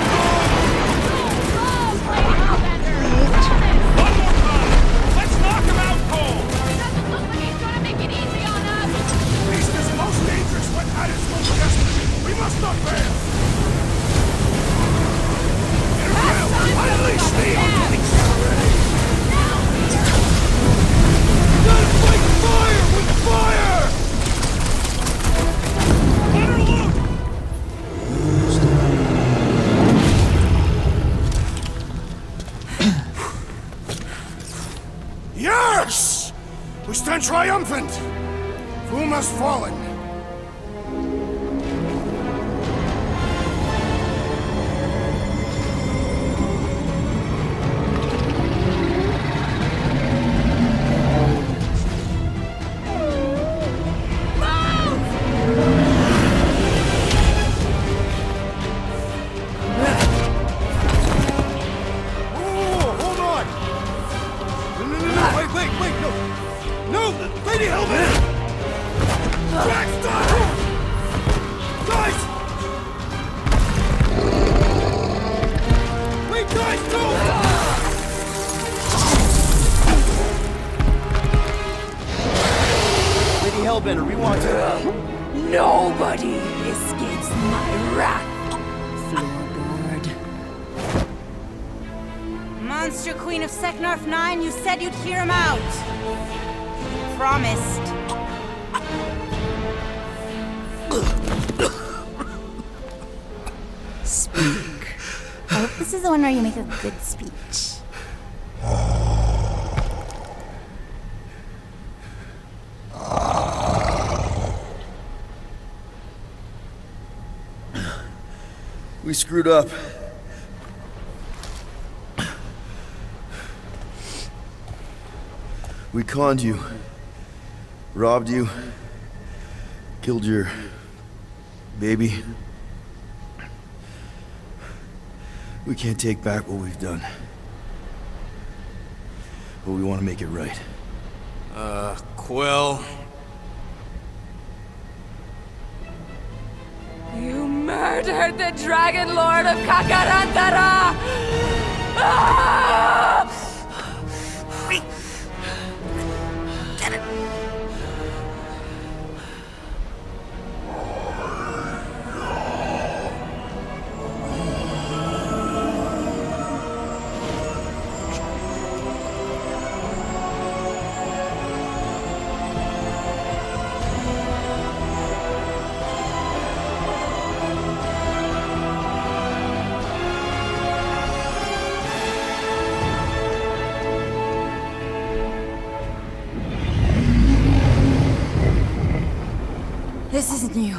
One more time! Let's knock him out cold! Doesn't look like he's gonna make it easy on us! Beast is most dangerous when at its most desperate. We must not fail! Unleash the Gotta fight fire with fire! Let her loose! Yes! We stand triumphant! Foom has fallen. Whoa, hold on! No, wait, no! No, Lady Helmet! Jack, stop! Guys! Wait, guys, no! Lady Hellbender, we want to... Nobody escapes my wrath, Floorboard. Monster Queen of Seknarf 9, you said you'd hear him out. Promised. Speak. I hope this is the one where you make a good speech. We screwed up. We conned you. Robbed you. Killed your... baby. We can't take back what we've done. But we want to make it right. Quill. You murdered the Dragon Lord of Kakarantara! Ah! This isn't you.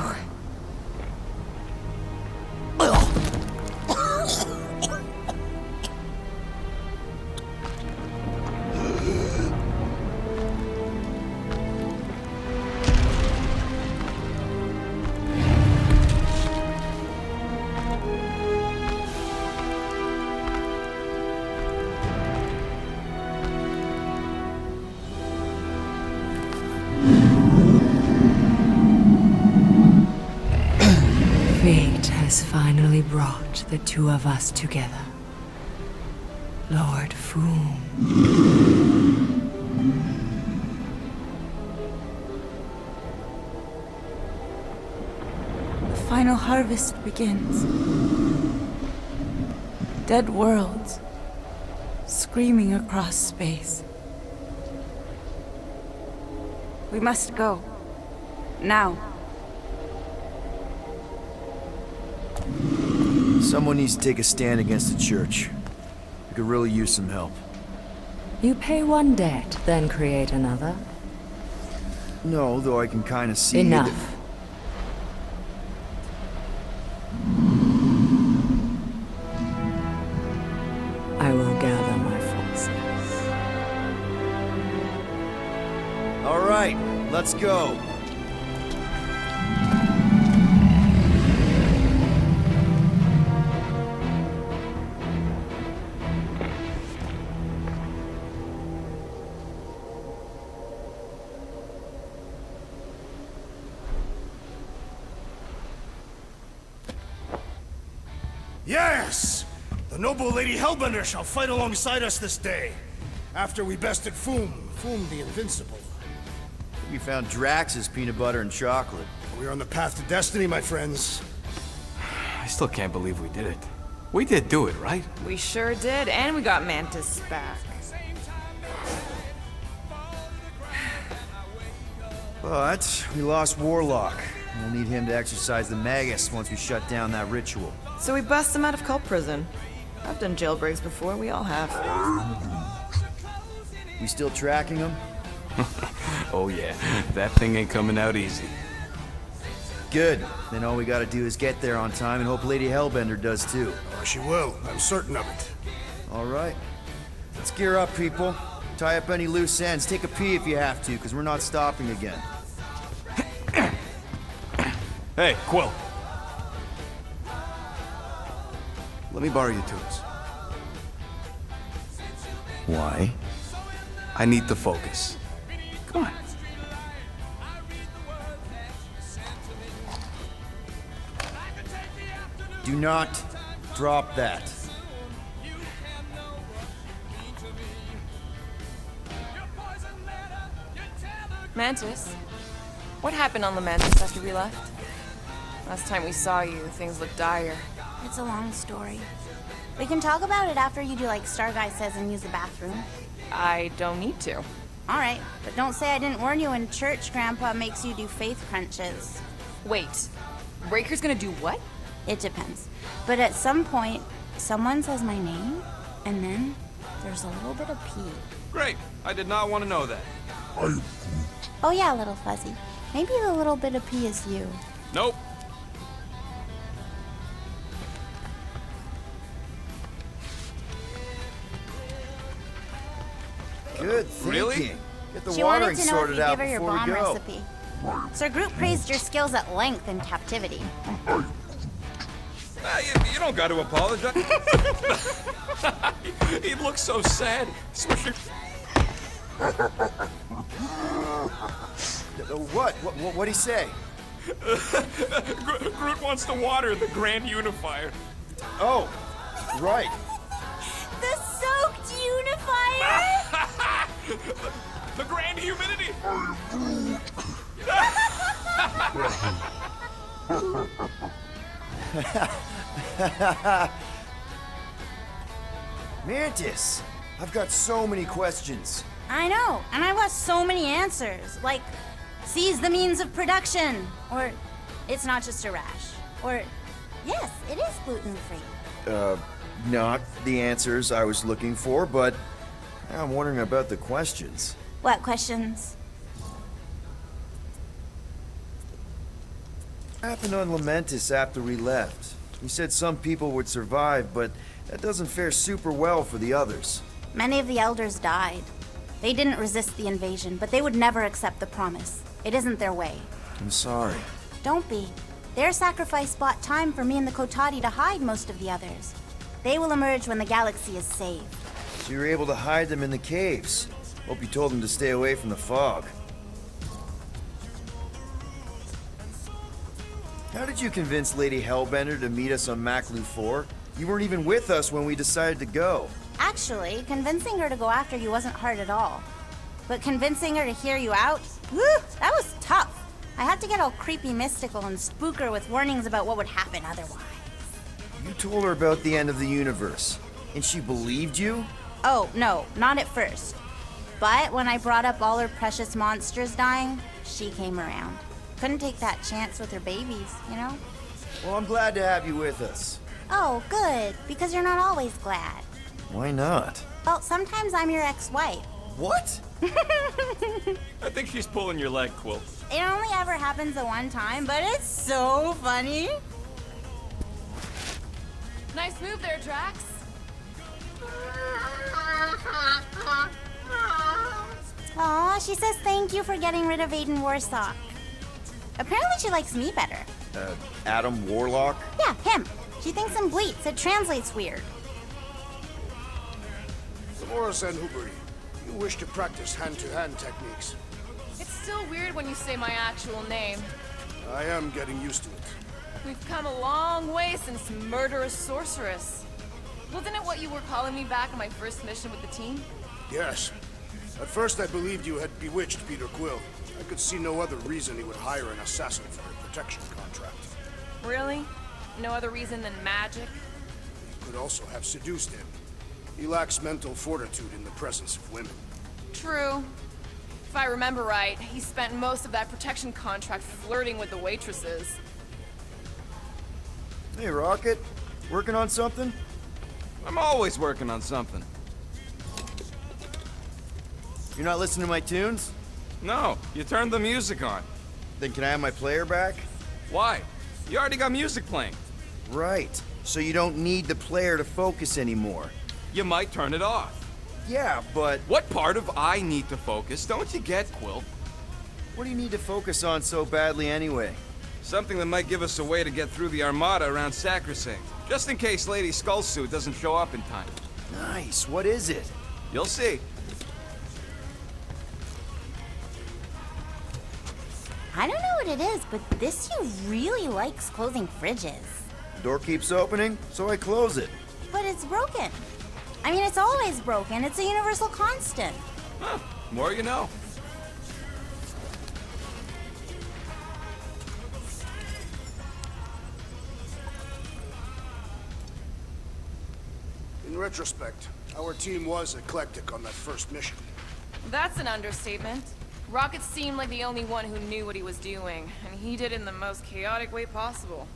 Fate has finally brought the two of us together. Lord Foom. The final harvest begins. Dead worlds, screaming across space. We must go. Now. Someone needs to take a stand against the church. We could really use some help. You pay one debt, then create another. No, though I can kind of see... Enough. Let's go. Yes! The noble Lady Hellbender shall fight alongside us this day. After we bested Foom the Invincible. We found Drax's peanut butter and chocolate. We're on the path to destiny, my friends. I still can't believe we did it. We did do it, right? We sure did, and we got Mantis back. But we lost Warlock. We'll need him to exercise the Magus once we shut down that ritual. So we bust him out of cult prison. I've done jailbreaks before, we all have. We still tracking him? Oh yeah, that thing ain't coming out easy. Good. Then all we gotta do is get there on time and hope Lady Hellbender does too. Oh, she will. I'm certain of it. All right. Let's gear up, people. Tie up any loose ends. Take a pee if you have to, because we're not stopping again. Hey, Quill. Let me borrow your tools. Why? I need to focus. Come on. Do not drop that. Mantis? What happened on the Mantis after we left? Last time we saw you, things looked dire. It's a long story. We can talk about it after you do like Star Guy says and use the bathroom. I don't need to. Alright, but don't say I didn't warn you in church Grandpa makes you do faith crunches. Wait, Raker's gonna do what? It depends. But at some point, someone says my name, and then there's a little bit of pee. Great. I did not want to know that. Oh yeah, little fuzzy. Maybe the little bit of pee is you. Nope. Good thinking. Really? Get the She watering wanted to know if sorted you out give her your before we bomb go. recipe. Sir Groot praised your skills at length in captivity. You don't got to apologize. He looks so sad. Swishing. What'd he say? Groot wants to water the Grand Unifier. Oh, right. The soaked unifier? The Grand Humidity. Mantis, I've got so many questions. I know, and I want so many answers. Like, seize the means of production. Or, it's not just a rash. Or, yes, it is gluten-free. Not the answers I was looking for, but I'm wondering about the questions. What questions? What happened on Lamentis after we left? You said some people would survive, but that doesn't fare super well for the others. Many of the elders died. They didn't resist the invasion, but they would never accept the promise. It isn't their way. I'm sorry. Don't be. Their sacrifice bought time for me and the Kotati to hide most of the others. They will emerge when the galaxy is saved. So you were able to hide them in the caves. Hope you told them to stay away from the fog. How did you convince Lady Hellbender to meet us on Maklu 4? You weren't even with us when we decided to go. Actually, convincing her to go after you wasn't hard at all. But convincing her to hear you out, whew, that was tough. I had to get all creepy mystical and spook her with warnings about what would happen otherwise. You told her about the end of the universe, and she believed you? Oh, no, not at first. But when I brought up all her precious monsters dying, she came around. Couldn't take that chance with her babies, you know? Well, I'm glad to have you with us. Oh, good, because you're not always glad. Why not? Well, sometimes I'm your ex-wife. What? I think she's pulling your leg, Quill. It only ever happens the one time, but it's so funny. Nice move there, Drax. Aw, she says thank you for getting rid of Aiden Warsock. Apparently she likes me better. Adam Warlock? Yeah, him. She thinks I'm bleats. It translates weird. Dolores and Huberi, you wish to practice hand-to-hand techniques. It's still weird when you say my actual name. I am getting used to it. We've come a long way since Murderous Sorceress. Wasn't it what you were calling me back on my first mission with the team? Yes. At first I believed you had bewitched Peter Quill. I could see no other reason he would hire an assassin for a protection contract. Really? No other reason than magic? You could also have seduced him. He lacks mental fortitude in the presence of women. True. If I remember right, he spent most of that protection contract flirting with the waitresses. Hey, Rocket. Working on something? I'm always working on something. You're not listening to my tunes? No, you turned the music on. Then can I have my player back? Why? You already got music playing. Right. So you don't need the player to focus anymore. You might turn it off. Yeah, but... What part of I need to focus don't you get, Quill? What do you need to focus on so badly anyway? Something that might give us a way to get through the Armada around Sacrosanct. Just in case Lady Skullsuit doesn't show up in time. Nice. What is it? You'll see. I don't know what it is, but this you really likes closing fridges. The door keeps opening, so I close it. But it's broken. I mean, it's always broken. It's a universal constant. Huh. More you know. In retrospect, our team was eclectic on that first mission. That's an understatement. Rocket seemed like the only one who knew what he was doing, and he did it in the most chaotic way possible.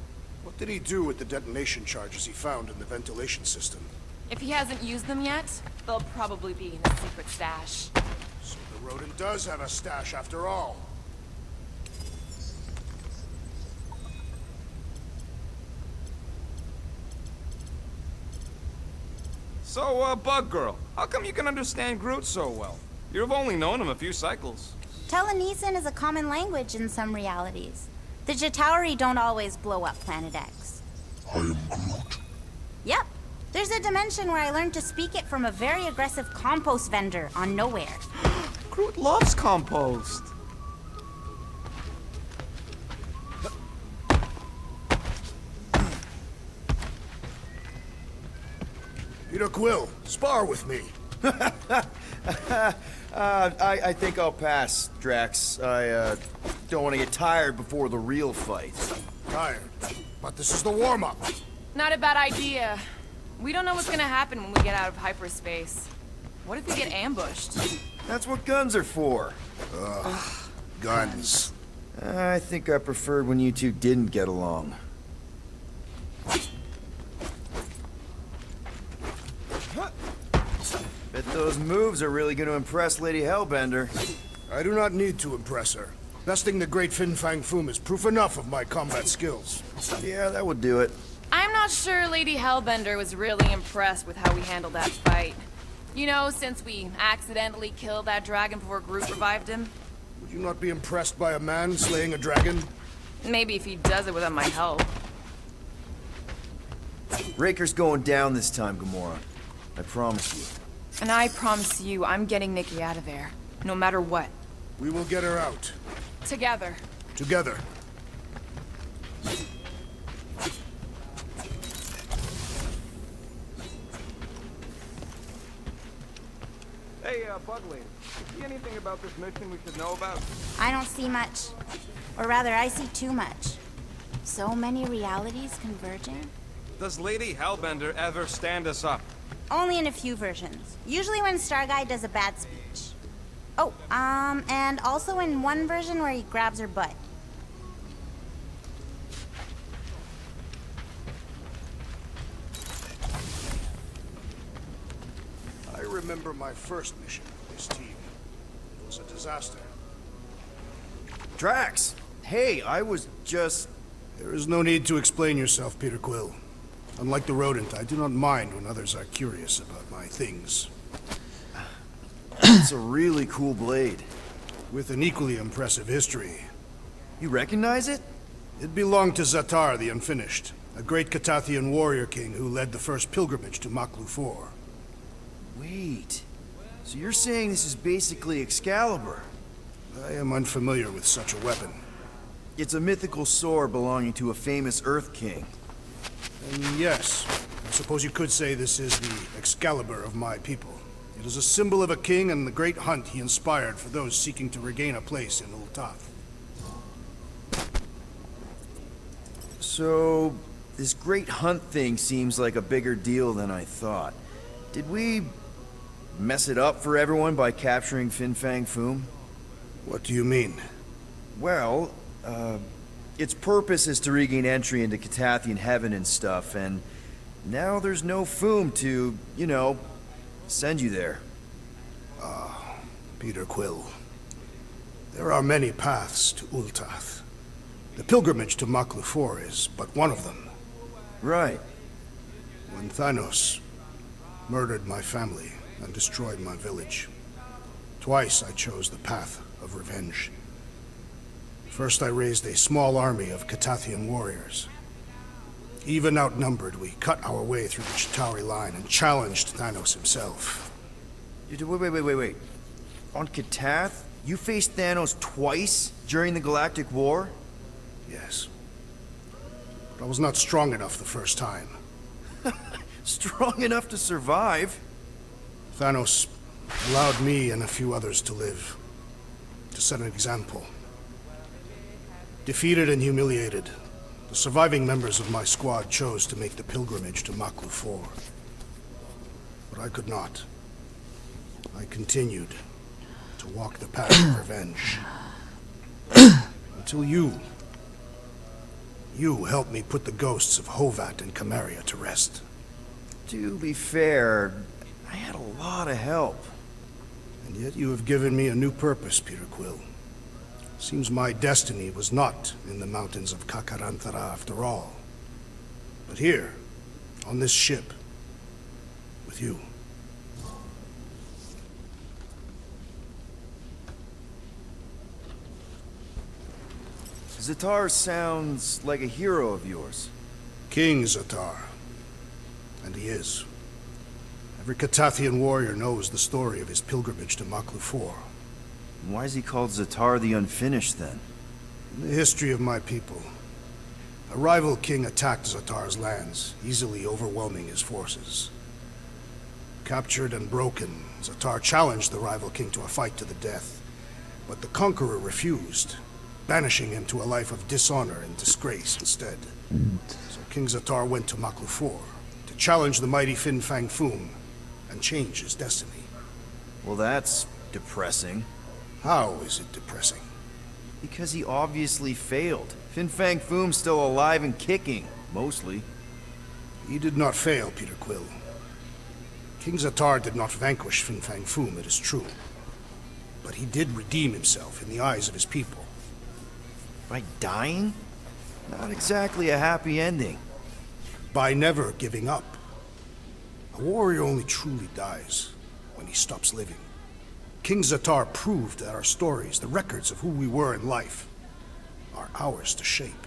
What did he do with the detonation charges he found in the ventilation system? If he hasn't used them yet, they'll probably be in his secret stash. So the rodent does have a stash after all. So, Bug Girl, how come you can understand Groot so well? You've only known him a few cycles. Telenesin is a common language in some realities. The Chitauri don't always blow up Planet X. I am Groot. Yep. There's a dimension where I learned to speak it from a very aggressive compost vendor on Nowhere. Groot loves compost. Peter Quill, spar with me. I think I'll pass, Drax. I don't want to get tired before the real fight. Tired? But this is the warm-up. Not a bad idea. We don't know what's gonna happen when we get out of hyperspace. What if we get ambushed? That's what guns are for. Ugh, guns. I think I preferred when you two didn't get along. Bet those moves are really going to impress Lady Hellbender. I do not need to impress her. Besting the great Fin Fang Foom is proof enough of my combat skills. Yeah, that would do it. I'm not sure Lady Hellbender was really impressed with how we handled that fight. You know, since we accidentally killed that dragon before Groot revived him. Would you not be impressed by a man slaying a dragon? Maybe if he does it without my help. Raker's going down this time, Gamora. I promise you. And I promise you, I'm getting Nikki out of there. No matter what. We will get her out. Together. Together. Hey, Bug Lady, see anything about this mission we should know about? I don't see much. Or rather, I see too much. So many realities converging. Does Lady Hellbender ever stand us up? Only in a few versions. Usually when Star Guy does a bad speech. Oh, and also in one version where he grabs her butt. I remember my first mission with this team. It was a disaster. Drax! Hey, I was just... There is no need to explain yourself, Peter Quill. Unlike the rodent, I do not mind when others are curious about my things. It's a really cool blade. With an equally impressive history. You recognize it? It belonged to Zatar the Unfinished, a great Catathian warrior king who led the first pilgrimage to Maklu-4. Wait, so you're saying this is basically Excalibur? I am unfamiliar with such a weapon. It's a mythical sword belonging to a famous Earth King. And yes, I suppose you could say this is the Excalibur of my people. It is a symbol of a king and the great hunt he inspired for those seeking to regain a place in Ultath. So, this great hunt thing seems like a bigger deal than I thought. Did we mess it up for everyone by capturing Fin Fang Foom? What do you mean? Well, its purpose is to regain entry into Catathian heaven and stuff, and now there's no Foom to, you know, send you there. Peter Quill. There are many paths to Ultath. The pilgrimage to Maklu-4 is but one of them. Right. When Thanos murdered my family and destroyed my village, twice I chose the path of revenge. First I raised a small army of Catathian warriors. Even outnumbered, we cut our way through the Chitauri line and challenged Thanos himself. Wait. On Katath, you faced Thanos twice during the Galactic War? Yes. But I was not strong enough the first time. Strong enough to survive? Thanos allowed me and a few others to live. To set an example. Defeated and humiliated, the surviving members of my squad chose to make the pilgrimage to Maklu-4. But I could not. I continued to walk the path of revenge. Until you helped me put the ghosts of Hovat and Camaria to rest. To be fair, I had a lot of help. And yet you have given me a new purpose, Peter Quill. Seems my destiny was not in the mountains of Kakarantara after all. But here, on this ship, with you. Zatar sounds like a hero of yours. King Zatar. And he is. Every Catathian warrior knows the story of his pilgrimage to Maklu-4. Why is he called Zatar the Unfinished, then? In the history of my people, a rival king attacked Zatar's lands, easily overwhelming his forces. Captured and broken, Zatar challenged the rival king to a fight to the death. But the conqueror refused, banishing him to a life of dishonor and disgrace instead. So King Zatar went to Maklu-4 to challenge the mighty Fin Fang Foom and change his destiny. Well, that's depressing. How is it depressing? Because he obviously failed. Fin Fang Foom's still alive and kicking, mostly. He did not fail, Peter Quill. King Zatar did not vanquish Fin Fang Foom, it is true. But he did redeem himself in the eyes of his people. By dying? Not exactly a happy ending. By never giving up. A warrior only truly dies when he stops living. King Zatar proved that our stories, the records of who we were in life, are ours to shape.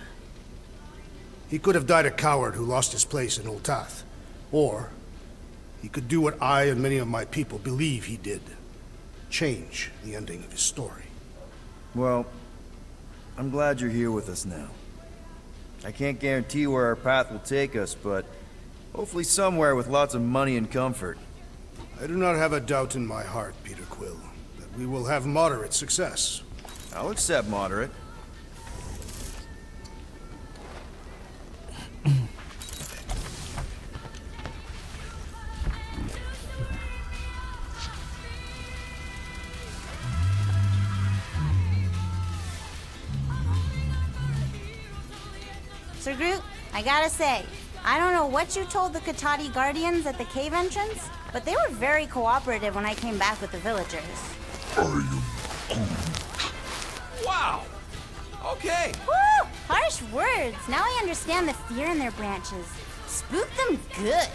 He could have died a coward who lost his place in Ultath, or he could do what I and many of my people believe he did. Change the ending of his story. Well, I'm glad you're here with us now. I can't guarantee where our path will take us, but hopefully somewhere with lots of money and comfort. I do not have a doubt in my heart, Peter Quill, that we will have moderate success. I'll accept moderate. Sir Groot, I gotta say, I don't know what you told the Katati Guardians at the cave entrance, but they were very cooperative when I came back with the villagers. Wow! Okay! Woo! Harsh words! Now I understand the fear in their branches. Spook them good.